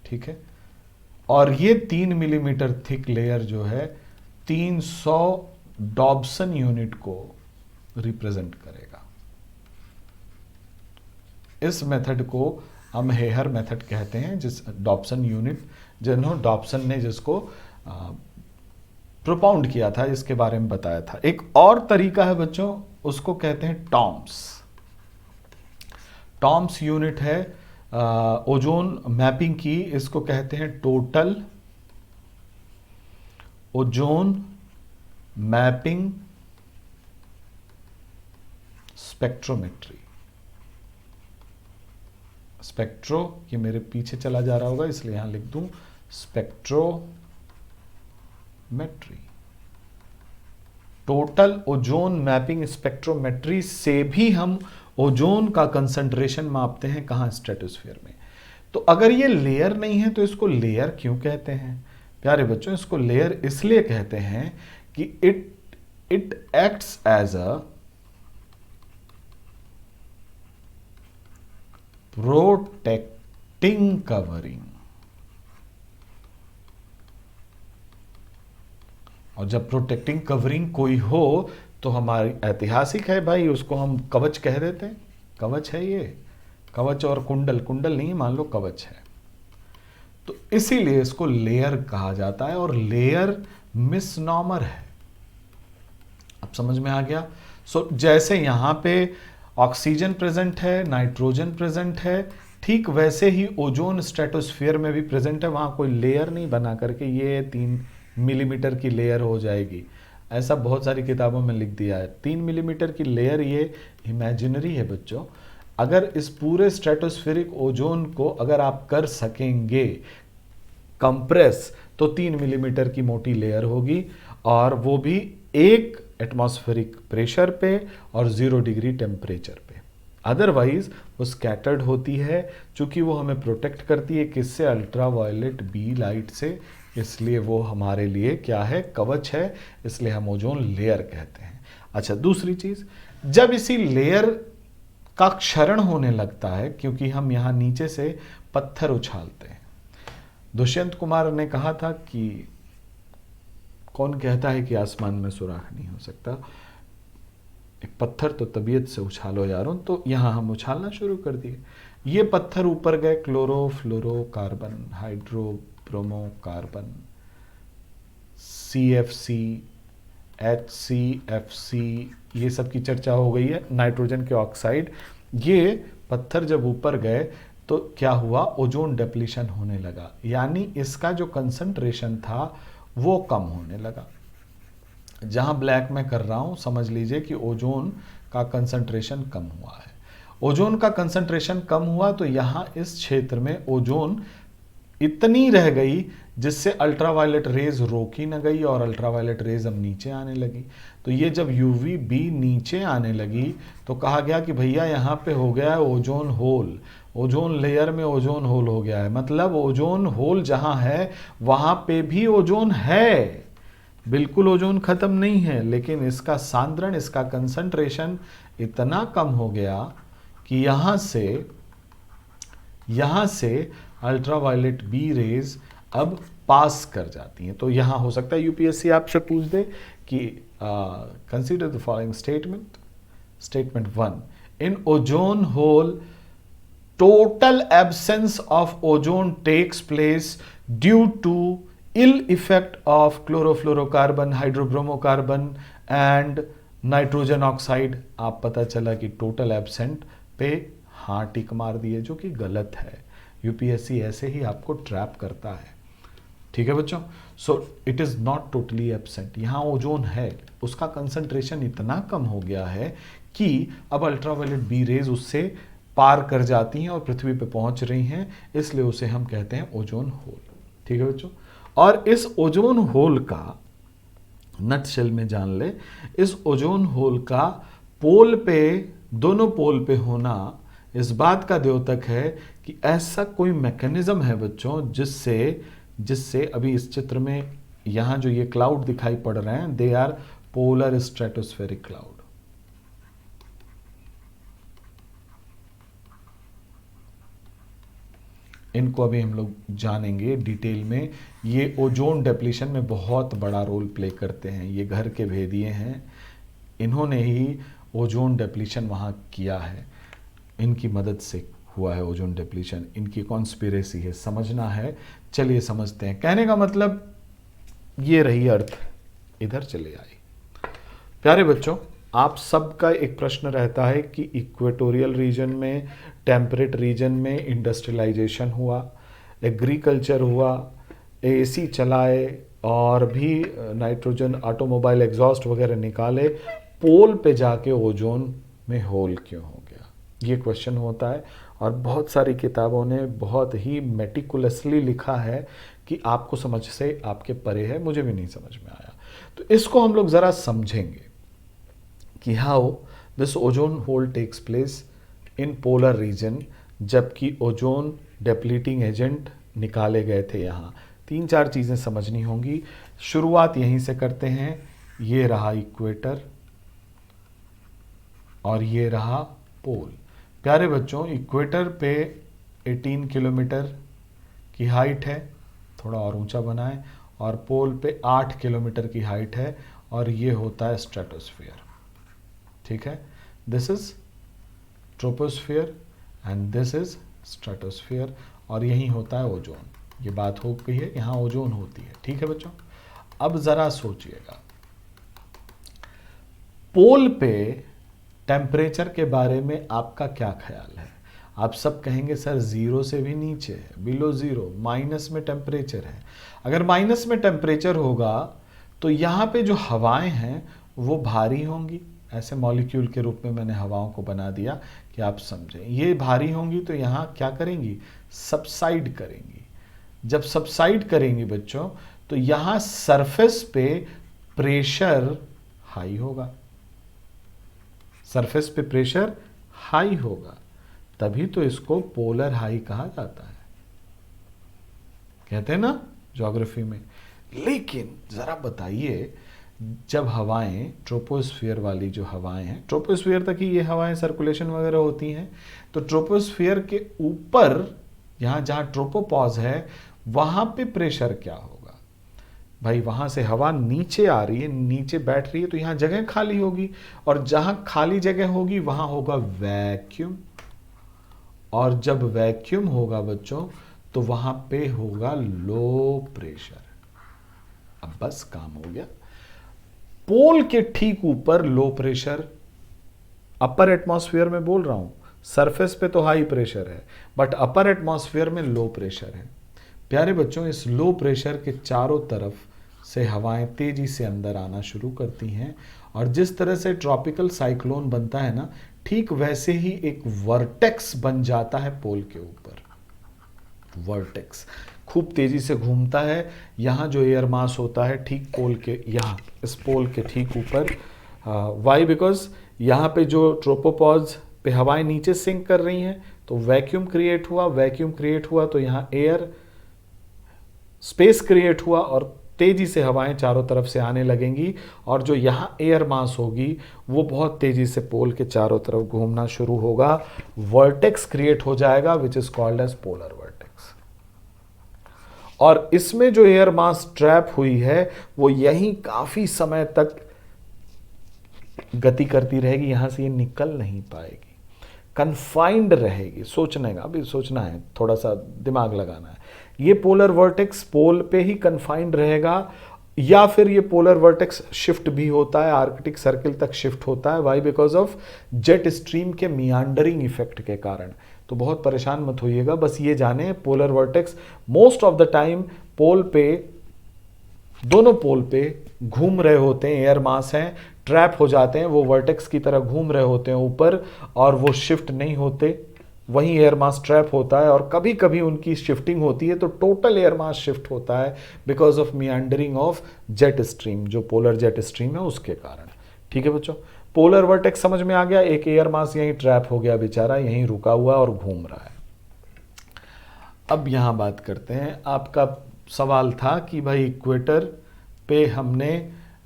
Speaker 1: ठीक है, और ये 3 मिलीमीटर थिक लेयर जो है 300 डॉब्सन यूनिट को रिप्रेजेंट करेगा। इस मेथड को हम हेहर मेथड कहते हैं, जिस डॉब्सन यूनिट डॉब्सन ने जिसको प्रोपाउंड किया था, इसके बारे में बताया था। एक और तरीका है बच्चों, उसको कहते हैं टॉम्स। टॉम्स यूनिट है ओजोन मैपिंग की, इसको कहते हैं total ozone mapping spectrometry. Spectro, ये मेरे पीछे चला जा रहा होगा इसलिए यहां लिख दूं spectrometry. Total ozone mapping spectrometry से भी हम ओजोन का कंसंट्रेशन मापते हैं। कहां? स्ट्रेटोस्फीयर में। तो अगर ये लेयर नहीं है तो इसको लेयर क्यों कहते हैं प्यारे बच्चों? इसको लेयर इसलिए कहते हैं कि it acts as a protecting covering. और जब प्रोटेक्टिंग कवरिंग कोई हो तो हमारी ऐतिहासिक है भाई, उसको हम कवच कह देते हैं। कवच है ये, कवच और कुंडल, कुंडल नहीं, मान लो कवच है। तो इसीलिए इसको लेयर कहा जाता है, और लेयर मिसनॉमर है। अब समझ में आ गया? जैसे यहां पे ऑक्सीजन प्रेजेंट है, नाइट्रोजन प्रेजेंट है, ठीक वैसे ही ओजोन स्ट्रेटोस्फीयर में भी प्रेजेंट है। वहां कोई लेयर नहीं बना करके ये 3 मिलीमीटर की लेयर हो जाएगी, ऐसा बहुत सारी किताबों में लिख दिया है। 3 मिलीमीटर की लेयर ये इमेजिनरी है बच्चों। अगर इस पूरे स्ट्रेटोस्फेरिक ओजोन को अगर आप कर सकेंगे कंप्रेस, तो 3 मिलीमीटर की मोटी लेयर होगी, और वो भी 1 एटमॉस्फेरिक प्रेशर पे और 0 डिग्री टेम्परेचर पे। अदरवाइज वो स्कैटर्ड होती है, चूंकि वो हमें प्रोटेक्ट करती है किससे? अल्ट्रावायलेट बी लाइट से। इसलिए वो हमारे लिए क्या है? कवच है, इसलिए हम ओजोन लेयर कहते हैं। अच्छा, दूसरी चीज, जब इसी लेयर का क्षरण होने लगता है, क्योंकि हम यहां नीचे से पत्थर उछालते हैं। दुष्यंत कुमार ने कहा था कि कौन कहता है कि आसमान में सुराख नहीं हो सकता, एक पत्थर तो तबीयत से उछालो यारों। तो यहां हम उछालना शुरू कर दिए। ये पत्थर ऊपर गए, क्लोरो फ्लोरो carbon, hydro bromo carbon, CFC, HCFC, ये सब की चर्चा हो गई है। नाइट्रोजन के ऑक्साइड, ये पत्थर जब ऊपर गए तो क्या हुआ? ओजोन डिप्लीशन होने लगा, यानी इसका जो कंसंट्रेशन था वो कम होने लगा। जहां ब्लैक में कर रहा हूं, समझ लीजिए कि ओजोन का कंसंट्रेशन कम हुआ है। ओजोन का कंसंट्रेशन कम हुआ तो यहां इस क्षेत्र में ओजोन इतनी रह गई जिससे अल्ट्रावायलेट रेज रोकी न गई, और अल्ट्रावायलेट रेज अब नीचे आने लगी। तो ये जब UVB नीचे आने लगी तो कहा गया कि भैया यहाँ पे हो गया है ओजोन होल, ओजोन लेयर में ओजोन होल हो गया है। मतलब ओजोन होल जहां है वहां पे भी ओजोन है, बिल्कुल ओजोन खत्म नहीं है, लेकिन इसका सांद्रण, इसका कंसंट्रेशन इतना कम हो गया कि यहां से अल्ट्रावायलेट बी रेज अब पास कर जाती हैं। तो यहां हो सकता है यूपीएससी आपसे पूछ दे कि consider the following statement. Statement 1, in ozone hole total absence of ozone takes place due to ill effect of chlorofluorocarbon, hydrobromocarbon and nitrogen oxide. आप पता चला कि टोटल एब्सेंट पे हाँ टिक मार दिए, जो कि गलत है। यूपीएससी ऐसे ही आपको ट्रैप करता है। ठीक है बच्चों? So it is not totally absent. यहाँ ओजोन है, उसका कंसंट्रेशन इतना कम हो गया है कि अब अल्ट्रावायलेट बी रेज उससे पार कर जाती हैं और पृथ्वी पे पहुंच रही हैं, इसलिए उसे हम कहते हैं ओजोन होल। ठीक है बच्चों, और इस ओजोन होल का नटशेल में जान ले, इस ओजोन होल का पोल पे, दोनों पोल पे होना इस बात का द्योतक है कि ऐसा कोई मैकेनिज्म है बच्चों जिससे जिससे अभी इस चित्र में यहां जो ये क्लाउड दिखाई पड़ रहे हैं, they are polar stratospheric cloud. इनको अभी हम लोग जानेंगे डिटेल में। ये ओजोन डिप्लीशन में बहुत बड़ा रोल प्ले करते हैं, ये घर के भेदिए हैं, इन्होंने ही ओजोन डिप्लीशन वहाँ किया है, इनकी मदद से हुआ है ओजोन डिप्लीशन, इनकी कॉन्स्पिरेसी है, समझना है। चलिए समझते हैं। कहने का मतलब ये रही अर्थ, इधर चले आई। प्यारे बच्चों, आप सबका एक प्रश्न रहता है कि इक्वेटोरियल रीजन में, टेम्परेट रीजन में इंडस्ट्रियलाइजेशन हुआ, एग्रीकल्चर हुआ, एसी चलाए और भी नाइट्रोजन ऑटोमोबाइल एग्जॉस्ट वगैरह निकाले, पोल पे जाके ओजोन में होल क्यों हो गया, ये क्वेश्चन होता है। और बहुत सारी किताबों ने बहुत ही मेटिकुलसली लिखा है कि आपको समझ से आपके परे है, मुझे भी नहीं समझ में आया। तो इसको हम लोग ज़रा समझेंगे कि how this ozone hole takes place in polar region, जबकि ओजोन डेप्लीटिंग एजेंट निकाले गए थे। यहाँ 3-4 चीज़ें समझनी होंगी। शुरुआत यहीं से करते हैं। ये रहा इक्वेटर और ये रहा पोल। प्यारे बच्चों, इक्वेटर पे 18 किलोमीटर की हाइट है, थोड़ा और ऊंचा बनाएं, और पोल पे 8 किलोमीटर की हाइट है, और ये होता है स्ट्रेटोस्फियर। ठीक है, this is troposphere and this is stratosphere, और यही होता है ओजोन। ये बात हो गई है, यहाँ ओजोन होती है। ठीक है बच्चों, अब ज़रा सोचिएगा, पोल पे टेम्परेचर के बारे में आपका क्या ख्याल है? आप सब कहेंगे सर ज़ीरो से भी नीचे है, बिलो ज़ीरो, माइनस में टेम्परेचर है। अगर माइनस में टेम्परेचर होगा तो यहाँ पे जो हवाएं हैं वो भारी होंगी। ऐसे मॉलिक्यूल के रूप में मैंने हवाओं को बना दिया कि आप समझें। ये भारी होंगी तो यहाँ क्या करेंगी? सबसाइड करेंगी। जब सबसाइड करेंगी बच्चों, तो यहाँ सरफेस पे प्रेशर हाई होगा, सरफेस पे प्रेशर हाई होगा, तभी तो इसको पोलर हाई कहा जाता है, कहते हैं ना ज्योग्राफी में। लेकिन जरा बताइए, जब हवाएं ट्रोपोस्फियर वाली जो हवाएं हैं, ट्रोपोस्फियर तक ही ये हवाएं सर्कुलेशन वगैरह होती हैं, तो ट्रोपोस्फियर के ऊपर यहाँ जहाँ ट्रोपोपॉज है वहाँ पे प्रेशर क्या होगा भाई? वहाँ से हवा नीचे आ रही है, नीचे बैठ रही है, तो यहाँ जगह खाली होगी, और जहाँ खाली जगह होगी वहाँ होगा वैक्यूम, और जब वैक्यूम होगा बच्चों तो वहाँ पे होगा लो प्रेशर। अब बस काम हो गया। पोल के ठीक ऊपर लो प्रेशर, अपर एटमॉस्फेयर में बोल रहा हूं, सरफेस पे तो हाई प्रेशर है, बट अपर एटमॉस्फेयर में लो प्रेशर है। प्यारे बच्चों, इस लो प्रेशर के चारों तरफ से हवाएं तेजी से अंदर आना शुरू करती हैं, और जिस तरह से ट्रॉपिकल साइक्लोन बनता है ना, ठीक वैसे ही एक वर्टेक्स बन जाता है पोल के ऊपर। वर्टेक्स खूब तेजी से घूमता है। यहाँ जो एयर मास होता है ठीक पोल के, यहाँ इस पोल के ठीक ऊपर। वाई? बिकॉज यहाँ पे जो ट्रोपोपॉज पे हवाएं नीचे सिंक कर रही हैं, तो वैक्यूम क्रिएट हुआ, वैक्यूम क्रिएट हुआ तो यहाँ एयर स्पेस क्रिएट हुआ, और तेजी से हवाएं चारों तरफ से आने लगेंगी, और जो यहाँ एयर मास होगी वो बहुत तेजी से पोल के चारों तरफ घूमना शुरू होगा। वर्टेक्स क्रिएट हो जाएगा, which is called as polar vortex. और इसमें जो एयर मास ट्रैप हुई है वो यहीं काफी समय तक गति करती रहेगी, यहां से ये निकल नहीं पाएगी, कन्फाइंड रहेगी। सोचने का अभी सोचना है, थोड़ा सा दिमाग लगाना है। ये पोलर वर्टेक्स पोल पे ही कन्फाइंड रहेगा, या फिर ये पोलर वर्टेक्स शिफ्ट भी होता है, आर्कटिक सर्किल तक शिफ्ट होता है। Why? Because of jet stream के मियांडरिंग इफेक्ट के कारण। तो बहुत परेशान मत होइएगा, बस ये जाने polar vortex most of the time pole पे, दोनों पोल पे घूम रहे होते हैं, एयर मास हैं, ट्रैप हो जाते हैं, वो वर्टेक्स की तरह घूम रहे होते हैं ऊपर और वो शिफ्ट नहीं होते, वहीं एयर मास ट्रैप होता है और कभी कभी उनकी शिफ्टिंग होती है तो टोटल एयर मास शिफ्ट होता है because of meandering of jet stream, जो पोलर जेट स्ट्रीम है उसके कारण। ठीक है बच्चों, पोलर वर्टेक्स समझ में आ गया, एक एयर मास यहीं ट्रैप हो गया बेचारा, यहीं रुका हुआ और घूम रहा है। अब यहां बात करते हैं, आपका सवाल था कि भाई इक्वेटर पे हमने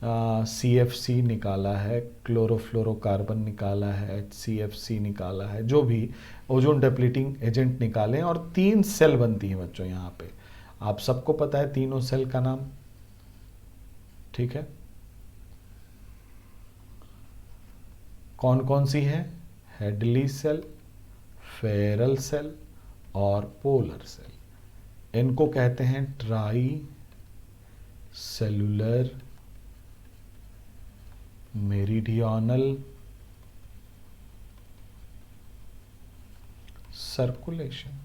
Speaker 1: CFC निकाला है, क्लोरोफ्लोरोकार्बन निकाला है, HCFC निकाला है, जो भी ओजोन डिप्लीटिंग एजेंट निकालें और 3 सेल बनती हैं बच्चों यहाँ पे, आप सबको पता है तीनों सेल का नाम। ठीक है, कौन कौन सी है? हेडली सेल, फेरल सेल और पोलर सेल। इनको कहते हैं ट्राई सेलुलर मेरिडियनल सर्कुलेशन।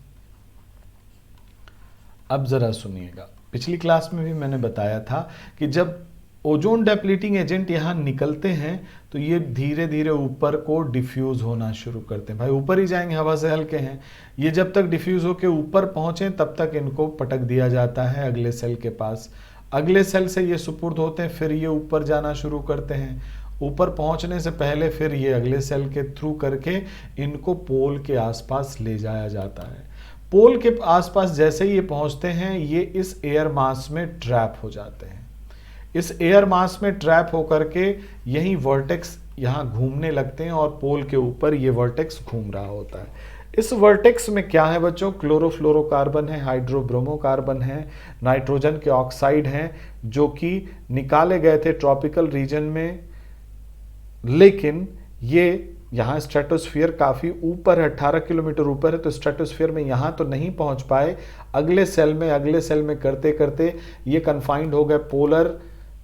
Speaker 1: अब जरा सुनिएगा, पिछली क्लास में भी मैंने बताया था कि जब ओजोन डिप्लीटिंग एजेंट यहां निकलते हैं तो ये धीरे धीरे ऊपर को डिफ्यूज होना शुरू करते हैं। भाई ऊपर ही जाएंगे, हवा से हल्के हैं, ये जब तक डिफ्यूज होकर ऊपर पहुंचे तब तक इनको पटक दिया जाता है अगले सेल के पास, अगले सेल से ये सुपुर्द होते हैं, फिर ये ऊपर जाना शुरू करते हैं, ऊपर पहुंचने से पहले फिर ये अगले सेल के थ्रू करके इनको पोल के आसपास ले जाया जाता है। पोल के आसपास जैसे ही ये पहुंचते हैं ये इस एयर मास में ट्रैप हो जाते हैं, इस एयर मास में ट्रैप होकर के यही वर्टेक्स यहाँ घूमने लगते हैं और पोल के ऊपर ये वर्टेक्स घूम रहा होता है। इस वर्टेक्स में क्या है बच्चों? क्लोरोफ्लोरोकार्बन है, हाइड्रोब्रोमोकार्बन है, नाइट्रोजन के ऑक्साइड हैं जो कि निकाले गए थे ट्रॉपिकल रीजन में, लेकिन ये यहाँ स्ट्रेटोस्फीयर काफ़ी ऊपर है, 18 किलोमीटर ऊपर है, तो स्ट्रेटोस्फीयर में यहाँ तो नहीं पहुँच पाए, अगले सेल में करते करते ये कन्फाइंड हो गए पोलर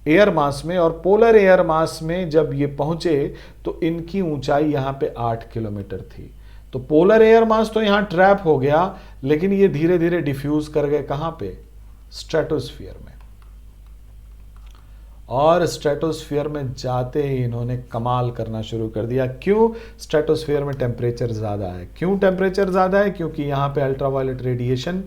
Speaker 1: एयर मास में, और पोलर एयर मास में जब ये पहुँचे तो इनकी ऊंचाई यहाँ पे 8 किलोमीटर थी। तो पोलर एयर मास तो यहाँ ट्रैप हो गया, लेकिन ये धीरे धीरे डिफ्यूज कर गए कहाँ पे? स्ट्रेटोस्फीयर में। और स्ट्रेटोस्फीयर में जाते ही इन्होंने कमाल करना शुरू कर दिया। क्यों? स्ट्रेटोस्फीयर में टेम्परेचर ज़्यादा है। क्यों टेम्परेचर ज़्यादा है? क्योंकि यहाँ पे अल्ट्रावायलेट रेडिएशन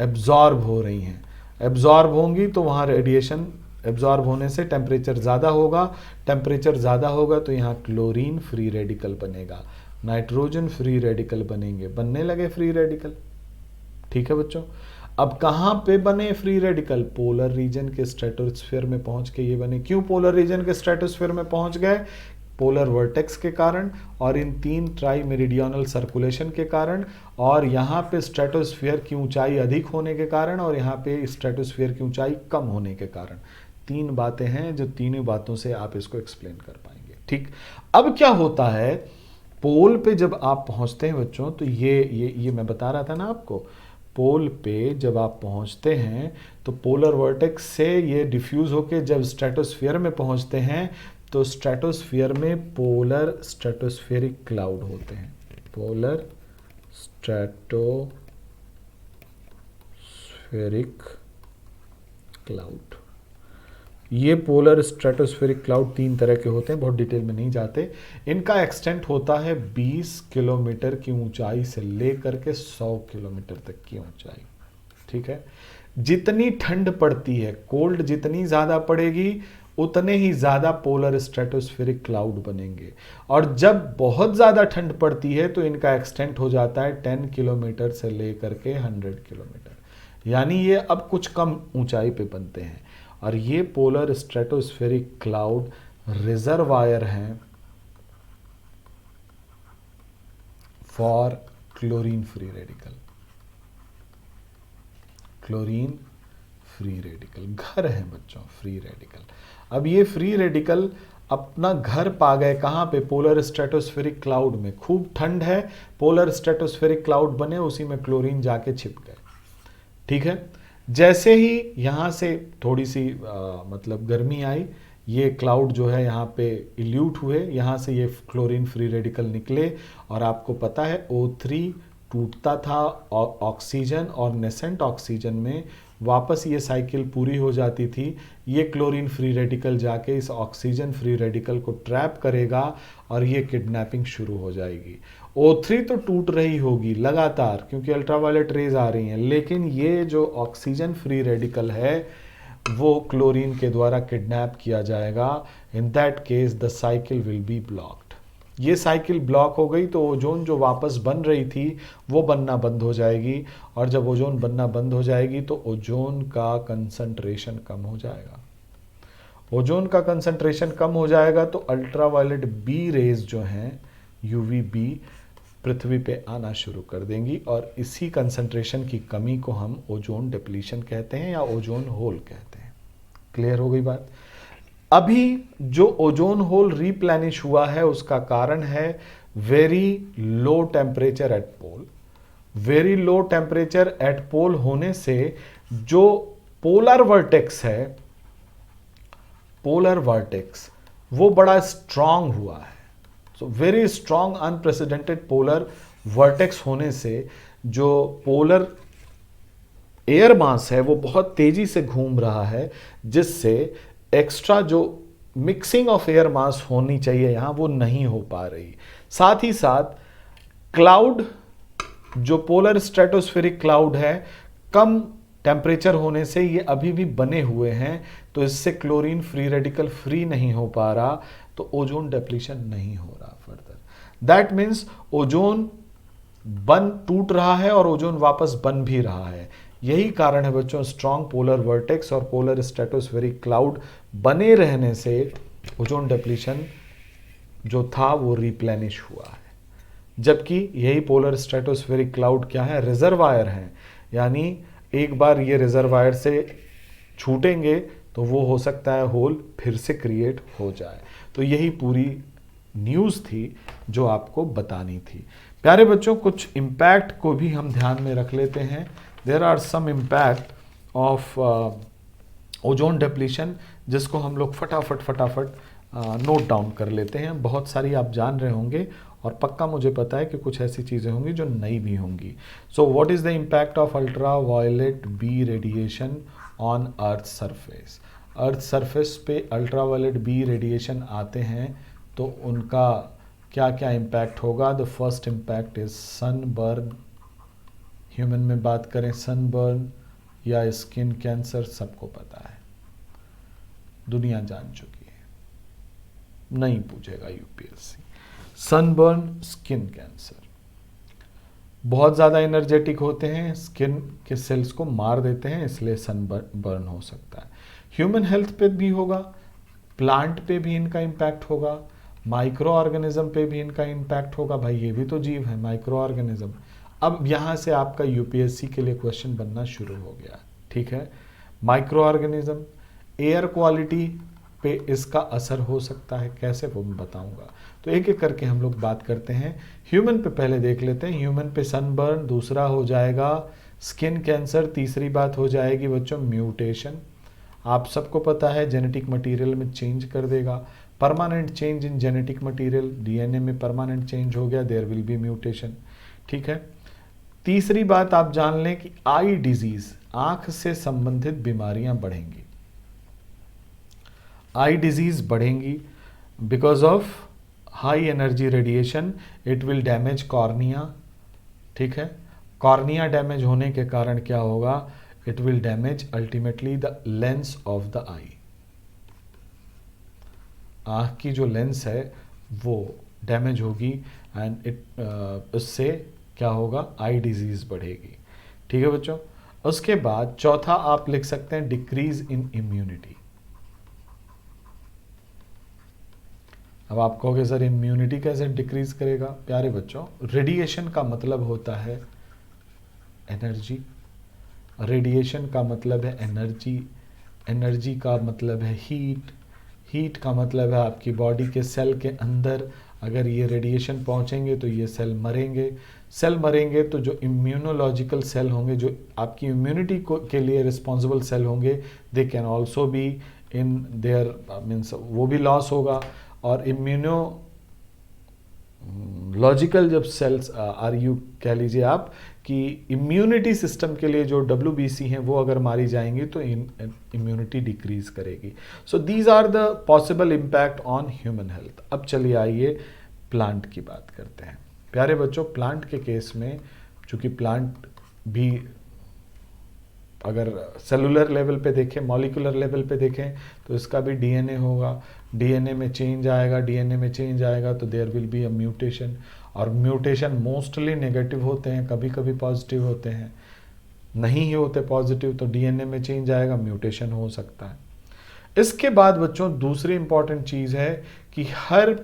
Speaker 1: एब्जॉर्ब हो रही हैं, एब्जॉर्ब होंगी तो वहाँ रेडिएशन एब्जॉर्ब होने से टेम्परेचर ज़्यादा होगा, टेम्परेचर ज़्यादा होगा तो यहाँ क्लोरीन फ्री रेडिकल बनेगा, नाइट्रोजन फ्री रेडिकल बनेंगे, बनने लगे फ्री रेडिकल। ठीक है बच्चों, अब कहाँ पे बने फ्री रेडिकल? पोलर रीजन के स्ट्रेटोस्फीयर में पहुंच के ये बने। क्यों पोलर रीजन के स्ट्रेटोस्फीयर में पहुंच गए? पोलर वर्टेक्स के कारण और इन 3 ट्राई मेरिडियनल सर्कुलेशन के कारण, और यहाँ पे स्ट्रेटोस्फीयर की ऊंचाई अधिक होने के कारण और यहाँ पे स्ट्रेटोस्फीयर की ऊंचाई कम होने के कारण। 3 बातें हैं जो तीनों बातों से आप इसको एक्सप्लेन कर पाएंगे। ठीक, अब क्या होता है पोल पे जब आप पहुंचते हैं बच्चों, तो ये मैं बता रहा था ना आपको, पोल पे जब आप पहुंचते हैं तो पोलर वर्टेक्स से ये डिफ्यूज होके जब स्ट्रेटोस्फीयर में पहुंचते हैं तो स्ट्रेटोस्फीयर में पोलर स्ट्रेटोस्फेरिक क्लाउड होते हैं, पोलर स्ट्रेटोस्फेरिक क्लाउड। ये पोलर स्ट्रेटोस्फेरिक क्लाउड 3 तरह के होते हैं, बहुत डिटेल में नहीं जाते। इनका एक्सटेंट होता है 20 किलोमीटर की ऊंचाई से लेकर के 100 किलोमीटर तक की ऊंचाई। ठीक है, जितनी ठंड पड़ती है, कोल्ड जितनी ज़्यादा पड़ेगी उतने ही ज़्यादा पोलर स्ट्रेटोस्फेरिक क्लाउड बनेंगे, और जब बहुत ज़्यादा ठंड पड़ती है तो इनका एक्सटेंट हो जाता है 10 किलोमीटर से लेकर के 100 किलोमीटर, यानी ये अब कुछ कम ऊंचाई पे बनते हैं। और ये पोलर स्ट्रेटोस्फेरिक क्लाउड रिजर्वायर हैं for chlorine free radical, chlorine free radical घर है बच्चों, फ्री रेडिकल। अब ये फ्री रेडिकल अपना घर पा गए कहाँ पे? पोलर स्ट्रेटोस्फेरिक क्लाउड में। खूब ठंड है, पोलर स्ट्रेटोस्फेरिक क्लाउड बने, उसी में क्लोरीन जाके छिप गए। ठीक है, जैसे ही यहाँ से थोड़ी सी मतलब गर्मी आई, ये क्लाउड जो है यहाँ पे इल्यूट हुए, यहाँ से ये क्लोरीन फ्री रेडिकल निकले, और आपको पता है O3 टूटता था ऑक्सीजन और नेसेंट ऑक्सीजन में वापस ये साइकिल पूरी हो जाती थी, ये क्लोरीन फ्री रेडिकल जाके इस ऑक्सीजन फ्री रेडिकल को ट्रैप करेगा और ये किडनैपिंग शुरू हो जाएगी। O3 तो टूट रही होगी लगातार क्योंकि अल्ट्रावायलेट रेज आ रही हैं, लेकिन ये जो ऑक्सीजन फ्री रेडिकल है वो क्लोरीन के द्वारा किडनैप किया जाएगा। In that case the cycle will be blocked. ये साइकिल ब्लॉक हो गई तो ओजोन जो वापस बन रही थी वो बनना बंद हो जाएगी, और जब ओजोन बनना बंद हो जाएगी तो ओजोन का कंसंट्रेशन कम हो जाएगा। ओजोन का कंसंट्रेशन कम हो जाएगा तो अल्ट्रावायलेट बी रेज जो हैं यूवी बी पृथ्वी पे आना शुरू कर देंगी, और इसी कंसंट्रेशन की कमी को हम ओजोन डिप्लीशन कहते हैं या ओजोन होल कहते हैं। क्लियर हो गई बात? अभी जो ओजोन होल रिप्लेनिश हुआ है उसका कारण है very low temperature at pole. Very low temperature at pole होने से जो पोलर वर्टेक्स है, पोलर वर्टेक्स वो बड़ा स्ट्रांग हुआ है। So very strong unprecedented polar vortex होने से जो पोलर एयर मास है वो बहुत तेजी से घूम रहा है, जिससे एक्स्ट्रा जो मिक्सिंग ऑफ एयर मास होनी चाहिए यहां वो नहीं हो पा रही। साथ ही साथ क्लाउड, जो पोलर स्ट्रेटोस्फेरिक क्लाउड है, कम टेम्परेचर होने से ये अभी भी बने हुए हैं, तो इससे क्लोरीन फ्री रेडिकल फ्री नहीं हो पा रहा, तो ओजोन डिप्लीशन नहीं हो रहा फर्दर। दैट मीन्स ओजोन बन टूट रहा है और ओजोन वापस बन भी रहा है। यही कारण है बच्चों, स्ट्रॉन्ग पोलर वर्टेक्स और पोलर स्ट्रेटोस्फेरिक क्लाउड बने रहने से ओजोन डिप्लीशन जो था वो रिप्लेनिश हुआ है। जबकि यही पोलर स्ट्रेटोस्फेरिक क्लाउड क्या है? रिजर्वायर हैं, यानी एक बार ये रिजर्वायर से छूटेंगे तो वो हो सकता है होल फिर से क्रिएट हो जाए। तो यही पूरी न्यूज़ थी जो आपको बतानी थी। प्यारे बच्चों, कुछ इम्पैक्ट को भी हम ध्यान में रख लेते हैं। There are some impact of ozone depletion जिसको हम लोग फटाफट नोट डाउन कर लेते हैं। बहुत सारी आप जान रहे होंगे और पक्का मुझे पता है कि कुछ ऐसी चीज़ें होंगी जो नई भी होंगी। So what is the impact of ultra violet B radiation on earth surface? Earth surface पे अल्ट्रा वायलेट बी रेडिएशन आते हैं तो उनका क्या क्या इम्पैक्ट होगा? The first impact is sunburn. Human में बात करें, सनबर्न या स्किन कैंसर सबको पता है, दुनिया जान चुकी है, नहीं पूछेगा यूपीएससी। सनबर्न, स्किन कैंसर बहुत ज़्यादा एनर्जेटिक होते हैं, स्किन के सेल्स को मार देते हैं, इसलिए सनबर्न हो सकता है। ह्यूमन हेल्थ पे भी होगा, प्लांट पे भी इनका इम्पैक्ट होगा, माइक्रो ऑर्गेनिज्म पे भी इनका इम्पैक्ट होगा। भाई ये भी तो जीव है, माइक्रो ऑर्गेनिज्म। अब यहाँ से आपका यूपीएससी के लिए क्वेश्चन बनना शुरू हो गया, ठीक है। माइक्रो ऑर्गेनिज्म, एयर क्वालिटी पे इसका असर हो सकता है, कैसे वो मैं बताऊंगा। तो एक एक करके हम लोग बात करते हैं। ह्यूमन पे पहले देख लेते हैं। ह्यूमन पे सनबर्न, दूसरा हो जाएगा स्किन कैंसर, तीसरी बात हो जाएगी बच्चों म्यूटेशन। आप सबको पता है जेनेटिक मटेरियल में चेंज कर देगा, permanent change in genetic material, DNA में परमानेंट चेंज हो गया, देयर विल बी म्यूटेशन, ठीक है। तीसरी बात आप जान लें कि आई डिजीज, आंख से संबंधित बीमारियां बढ़ेंगी। आई डिजीज बढ़ेंगी because of high energy radiation, it will damage cornea, ठीक है। कॉर्निया डैमेज होने के कारण क्या होगा? It will damage ultimately the lens of the eye. आँख की जो लेंस है वो डैमेज होगी एंड उससे क्या होगा? आई डिजीज बढ़ेगी, ठीक है बच्चों। उसके बाद चौथा आप लिख सकते हैं डिक्रीज इन इम्यूनिटी। अब आप कहोगे सर इम्यूनिटी कैसे डिक्रीज करेगा? प्यारे बच्चों, रेडिएशन का मतलब होता है एनर्जी, रेडिएशन का मतलब है एनर्जी, एनर्जी का मतलब है हीट, हीट का मतलब है आपकी बॉडी के सेल के अंदर अगर ये रेडिएशन पहुंचेंगे तो ये सेल मरेंगे। सेल मरेंगे तो जो इम्यूनोलॉजिकल सेल होंगे, जो आपकी इम्यूनिटी को के लिए रिस्पॉन्सिबल सेल होंगे, they can also be in their means वो भी लॉस होगा। और इम्यूनोलॉजिकल जब सेल्स आर यू कह लीजिए आप कि इम्यूनिटी सिस्टम के लिए जो WBC हैं वो अगर मारी जाएंगी तो इम्यूनिटी डिक्रीज करेगी. So these are the possible impact on human health. अब चलिए आइए प्लांट की बात करते हैं. प्यारे बच्चों, प्लांट के केस में चूंकि प्लांट भी अगर सेलुलर लेवल पे देखें, मॉलिक्यूलर लेवल पे देखें, तो इसका भी डीएनए होगा. डीएनए में चेंज आएगा, डीएनए में चेंज आएगा तो there will be a mutation. और म्यूटेशन मोस्टली नेगेटिव होते हैं, कभी कभी पॉजिटिव होते हैं. नहीं ही होते पॉजिटिव तो डीएनए में चेंज आएगा, म्यूटेशन हो सकता है. इसके बाद बच्चों दूसरी इंपॉर्टेंट चीज है कि हर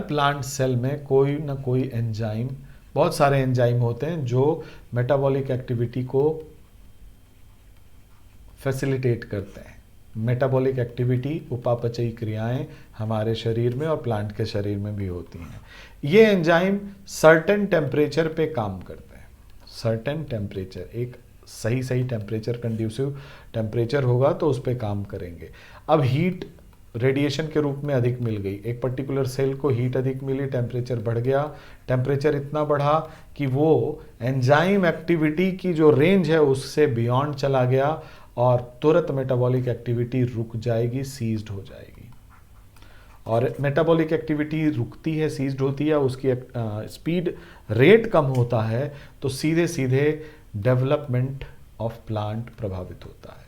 Speaker 1: प्लांट सेल में कोई ना कोई एंजाइम, बहुत सारे एंजाइम होते हैं जो मेटाबॉलिक एक्टिविटी को फैसिलिटेट करते हैं. मेटाबॉलिक एक्टिविटी, उपापचयी क्रियाएं हमारे शरीर में और प्लांट के शरीर में भी होती हैं. ये एंजाइम सर्टेन टेम्परेचर पे काम करते हैं. सर्टेन टेम्परेचर, एक सही टेम्परेचर, कंड्यूसिव टेम्परेचर होगा तो उस पर काम करेंगे. अब हीट रेडिएशन के रूप में अधिक मिल गई, एक पर्टिकुलर सेल को हीट अधिक मिली, टेम्परेचर बढ़ गया. टेम्परेचर इतना बढ़ा कि वो एंजाइम एक्टिविटी की जो रेंज है उससे बियॉन्ड चला गया और तुरंत मेटाबॉलिक एक्टिविटी रुक जाएगी, सीज्ड हो जाएगी. और मेटाबॉलिक एक्टिविटी रुकती है, सीज्ड होती है, उसकी स्पीड रेट कम होता है तो सीधे सीधे डेवलपमेंट ऑफ प्लांट प्रभावित होता है.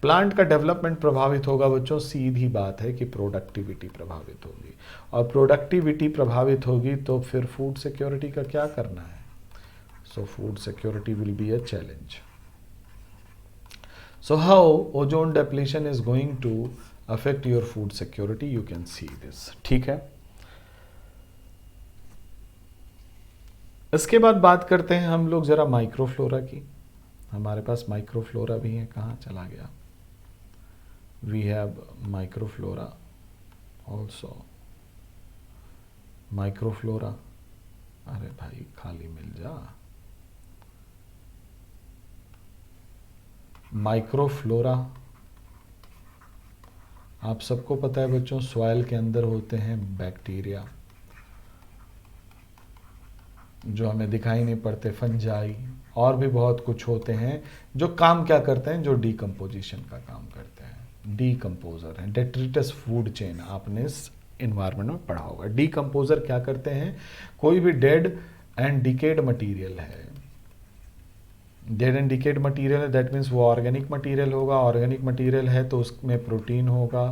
Speaker 1: प्लांट का डेवलपमेंट प्रभावित होगा बच्चों, सीधी बात है कि प्रोडक्टिविटी प्रभावित होगी. और प्रोडक्टिविटी प्रभावित होगी तो फिर फूड सिक्योरिटी का क्या करना है. So food security will be a challenge. So how ozone depletion is going to affect your food security? You can see this. ठीक है. इसके बाद बात करते हैं हम लोग जरा माइक्रोफ्लोरा की. हमारे पास माइक्रोफ्लोरा भी है, कहाँ चला गया. We have microflora also. Microflora, अरे भाई खाली मिल जा. माइक्रोफ्लोरा आप सबको पता है बच्चों, सॉइल के अंदर होते हैं बैक्टीरिया जो हमें दिखाई नहीं पड़ते, फंजाई और भी बहुत कुछ होते हैं जो काम क्या करते हैं, जो डीकम्पोजिशन का काम करते हैं. डीकम्पोजर हैं. डेट्रिटस फूड चेन आपने इस इन्वायरमेंट में पढ़ा होगा. डीकम्पोजर क्या करते हैं, कोई भी डेड एंड डिकेड मटीरियल है, डेड एंड डिकेड मटीरियल है, दैट मीन्स वो ऑर्गेनिक मटीरियल होगा. ऑर्गेनिक मटीरियल है तो उसमें प्रोटीन होगा,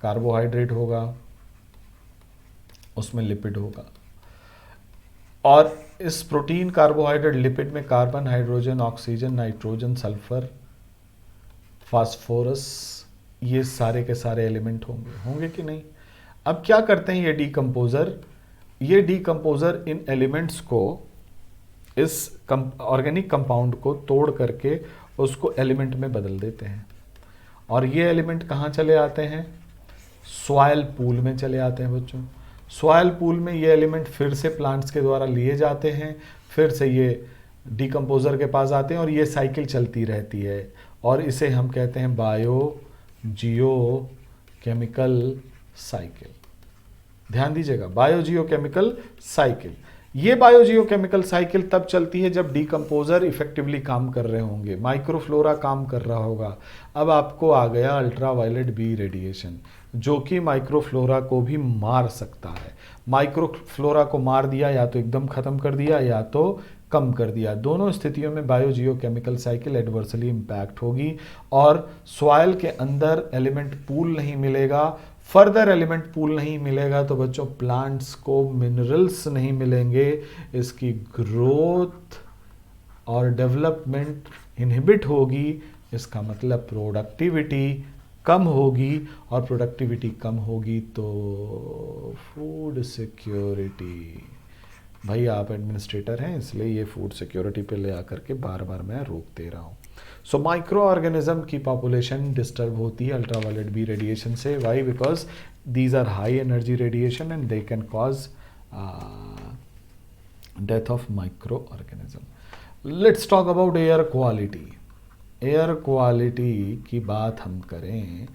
Speaker 1: कार्बोहाइड्रेट होगा, उसमें लिपिड होगा. और इस प्रोटीन, कार्बोहाइड्रेट, लिपिड में carbon, hydrogen, oxygen, nitrogen, sulphur, phosphorus, ये सारे के सारे एलिमेंट होंगे कि नहीं. अब क्या करते हैं ये डीकम्पोजर इन एलिमेंट्स को, इस ऑर्गेनिक कंपाउंड को तोड़ करके उसको एलिमेंट में बदल देते हैं. और ये एलिमेंट कहाँ चले आते हैं, सॉइल पूल में चले आते हैं बच्चों. सॉइल पूल में ये एलिमेंट फिर से प्लांट्स के द्वारा लिए जाते हैं, फिर से ये डीकम्पोजर के पास आते हैं और ये साइकिल चलती रहती है. और इसे हम कहते हैं बायो जियो केमिकल साइकिल. ध्यान दीजिएगा, बायो जियो केमिकल साइकिल. ये बायोजियोकेमिकल साइकिल तब चलती है जब डीकम्पोजर इफेक्टिवली काम कर रहे होंगे, माइक्रोफ्लोरा काम कर रहा होगा. अब आपको आ गया अल्ट्रावायलेट बी रेडिएशन, जो कि माइक्रोफ्लोरा को भी मार सकता है. माइक्रोफ्लोरा को मार दिया, या तो एकदम खत्म कर दिया या तो कम कर दिया. दोनों स्थितियों में बायोजियोकेमिकल साइकिल एडवर्सली इम्पैक्ट होगी और सॉइल के अंदर एलिमेंट पूल नहीं मिलेगा. फर्दर एलिमेंट पूल नहीं मिलेगा तो बच्चों प्लांट्स को मिनरल्स नहीं मिलेंगे, इसकी ग्रोथ और डेवलपमेंट इनहिबिट होगी. इसका मतलब प्रोडक्टिविटी कम होगी, और प्रोडक्टिविटी कम होगी तो फूड सिक्योरिटी. भाई आप एडमिनिस्ट्रेटर हैं इसलिए ये फूड सिक्योरिटी पे ले आकर के बार बार मैं रोक दे रहा हूँ. सो माइक्रो ऑर्गेनिज्म की पॉपुलेशन डिस्टर्ब होती है अल्ट्रावायलेट बी रेडिएशन से. Why? Because these are high energy radiation and they can cause death of micro organism. Let's talk about air quality. Air quality की बात हम करें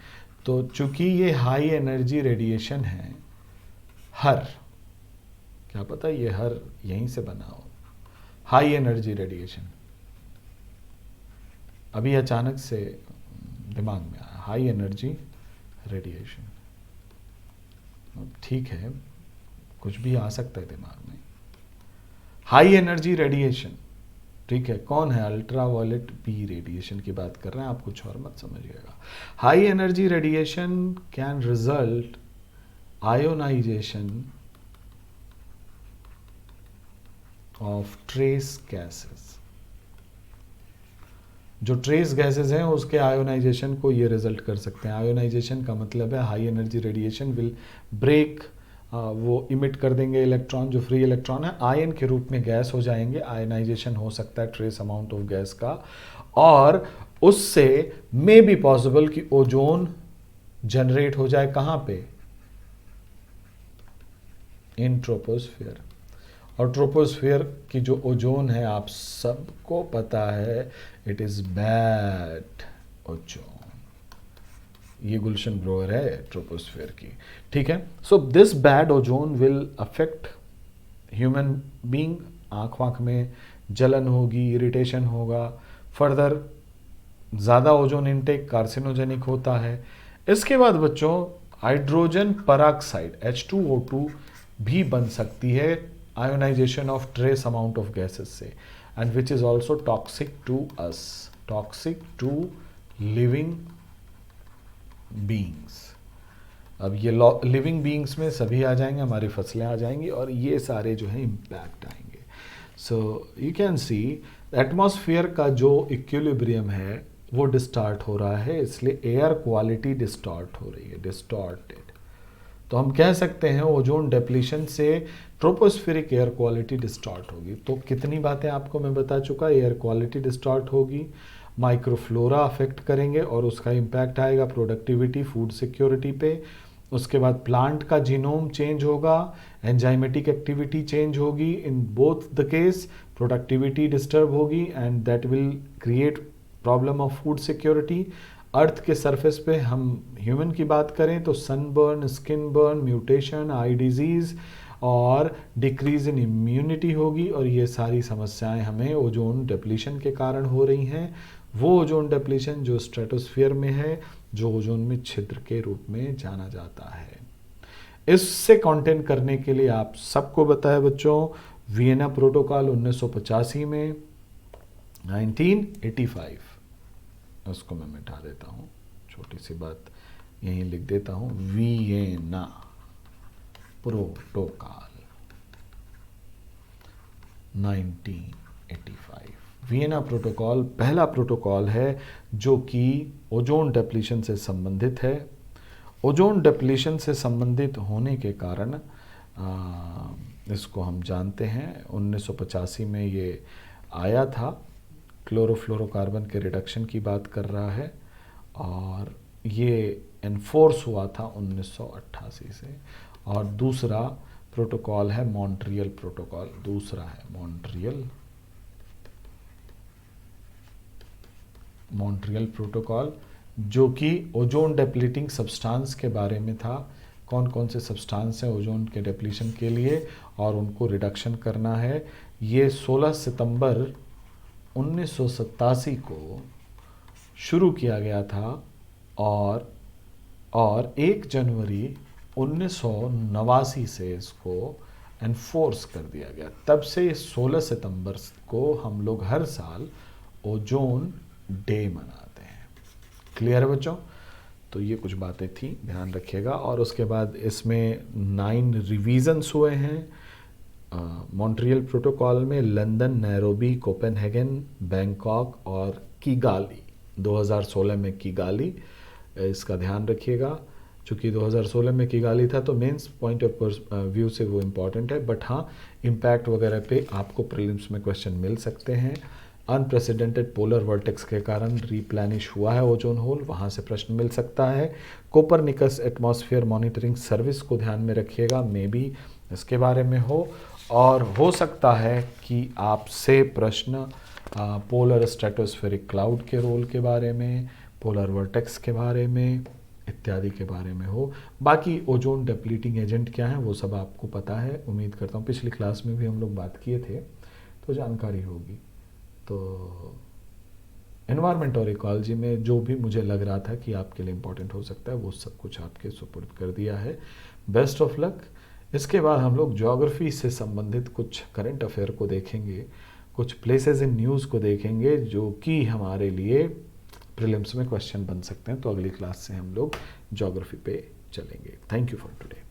Speaker 1: तो चूंकि ये हाई एनर्जी रेडिएशन है हर, क्या पता ये हर यहीं से बना हो। हाई एनर्जी रेडिएशन, अभी अचानक से दिमाग में आया, हाई एनर्जी रेडिएशन। ठीक है, कुछ भी आ सकता है दिमाग में। हाई एनर्जी रेडिएशन, ठीक है, कौन है? अल्ट्रावायलेट बी रेडिएशन की बात कर रहे हैं, आप कुछ और मत समझिएगा। High energy radiation can result ionization of trace gases. जो ट्रेस गैसेस हैं उसके आयोनाइजेशन को ये रिजल्ट कर सकते हैं। आयोनाइजेशन का मतलब है high energy radiation will break, वो इमिट कर देंगे इलेक्ट्रॉन, जो फ्री इलेक्ट्रॉन है आयन के रूप में गैस हो जाएंगे। आयनाइजेशन हो सकता है ट्रेस अमाउंट ऑफ गैस का, और उससे मे बी पॉसिबल कि ओजोन जनरेट हो जाए। कहां पे? इन ट्रोपोस्फियर। और ट्रोपोस्फियर की जो ओजोन है आप सबको पता है, इट इज बैड ओजोन। ये गुलशन ग्रोवर है ट्रोपोस्फियर की, ठीक है। So this bad ozone will affect human being. आँख में जलन होगी, इरिटेशन होगा। फर्दर ज़्यादा ओजोन इनटेक कार्सिनोजेनिक होता है। इसके बाद बच्चों हाइड्रोजन पराक्साइड H2O2 भी बन सकती है ionisation of trace amount of gases से, and which is also toxic to us, toxic to living beings. अब ये लिविंग बीइंग्स में सभी आ जाएंगे, हमारी फसलें आ जाएंगी और ये सारे जो है इम्पैक्ट आएंगे। So you can see atmosphere का जो इक्विलिब्रियम है वो डिस्टार्ट हो रहा है, इसलिए एयर क्वालिटी डिस्टॉर्ट हो रही है, डिस्टॉर्टेड। तो हम कह सकते हैं ओजोन डिप्लीशन से ट्रोपोस्फेरिक एयर क्वालिटी डिस्टॉर्ट होगी। तो कितनी बातें आपको मैं बता चुका, एयर क्वालिटी डिस्टॉर्ट होगी, माइक्रोफ्लोरा अफेक्ट करेंगे और उसका इम्पैक्ट आएगा प्रोडक्टिविटी, फूड सिक्योरिटी पे। उसके बाद प्लांट का जीनोम चेंज होगा, एंजाइमेटिक एक्टिविटी चेंज होगी, in both the case productivity disturb होगी and that will create problem of food security. Earth के सरफेस पे हम ह्यूमन की बात करें तो sunburn, skin burn, mutation, eye disease और डिक्रीज इन इम्यूनिटी होगी, और ये सारी समस्याएं हमें ओजोन डिप्लीशन के कारण हो रही हैं। वो ओजोन डिप्लीशन जो स्ट्रेटोस्फीयर में है, जो ओजोन में छिद्र के रूप में जाना जाता है। इससे कंटेन करने के लिए आप सबको बताया बच्चों, वियना प्रोटोकॉल 1985 में, 1985, उसको मैं मिटा देता हूँ, छोटी सी बात यहीं लिख देता हूँ, वियना प्रोटोकॉल 1985। वियना प्रोटोकॉल पहला प्रोटोकॉल है जो कि ओजोन डिप्लीशन से संबंधित है। ओजोन डिप्लीशन से संबंधित होने के कारण इसको हम जानते हैं 1985 में ये आया था। क्लोरोफ्लोरोकार्बन के रिडक्शन की बात कर रहा है और ये एनफोर्स हुआ था 1988 से। और दूसरा प्रोटोकॉल है मॉन्ट्रियल प्रोटोकॉल, दूसरा है मॉन्ट्रियल प्रोटोकॉल जो कि ओजोन डिप्लीटिंग सब्सटेंस के बारे में था। कौन कौन से सब्सटेंस हैं ओजोन के डिप्लीशन के लिए और उनको रिडक्शन करना है। ये 16 सितंबर 1987 को शुरू किया गया था और 1 जनवरी 1989 से इसको एनफोर्स कर दिया गया। तब से 16 सितंबर को हम लोग हर साल ओजोन डे मनाते हैं। क्लियर है बच्चों? तो ये कुछ बातें थी, ध्यान रखिएगा। और उसके बाद इसमें 9 रिवीजन्स हुए हैं। मॉन्ट्रियल प्रोटोकॉल में लंदन, नैरोबी, कोपेनहेगन, बैंकॉक और किगाली, 2016 में किगाली, इसका ध्यान रखिएगा। चूँकि 2016 में किगाली था तो मेंस पॉइंट ऑफ व्यू से वो इम्पॉर्टेंट है, बट हाँ इम्पैक्ट वगैरह पे आपको प्रीलिम्स में क्वेश्चन मिल सकते हैं। अनप्रेसिडेंटेड पोलर वर्टेक्स के कारण रीप्लेनिश हुआ है ओजोन होल, वहाँ से प्रश्न मिल सकता है। कोपरनिकस एटमॉस्फेयर मॉनिटरिंग सर्विस को ध्यान में रखिएगा, मे बी इसके बारे में हो। और हो सकता है कि आपसे प्रश्न पोलर स्ट्रेटोस्फेरिक क्लाउड के रोल के बारे में, पोलर वर्टेक्स के बारे में, इत्यादि के बारे में हो। बाकी ओजोन डिप्लीटिंग एजेंट क्या है वो सब आपको पता है, उम्मीद करता हूँ पिछली क्लास में भी हम लोग बात किए थे, तो जानकारी होगी। तो एनवायरनमेंट और इकोलॉजी में जो भी मुझे लग रहा था कि आपके लिए इम्पोर्टेंट हो सकता है वो सब कुछ आपके सुपुर्द कर दिया है। Best of luck. इसके बाद हम लोग ज्योग्राफी से संबंधित कुछ करंट अफेयर को देखेंगे, कुछ प्लेसेस इन न्यूज़ को देखेंगे जो कि हमारे लिए प्रीलिम्स में क्वेश्चन बन सकते हैं। तो अगली क्लास से हम लोग ज्योग्राफी पे चलेंगे। Thank you for today.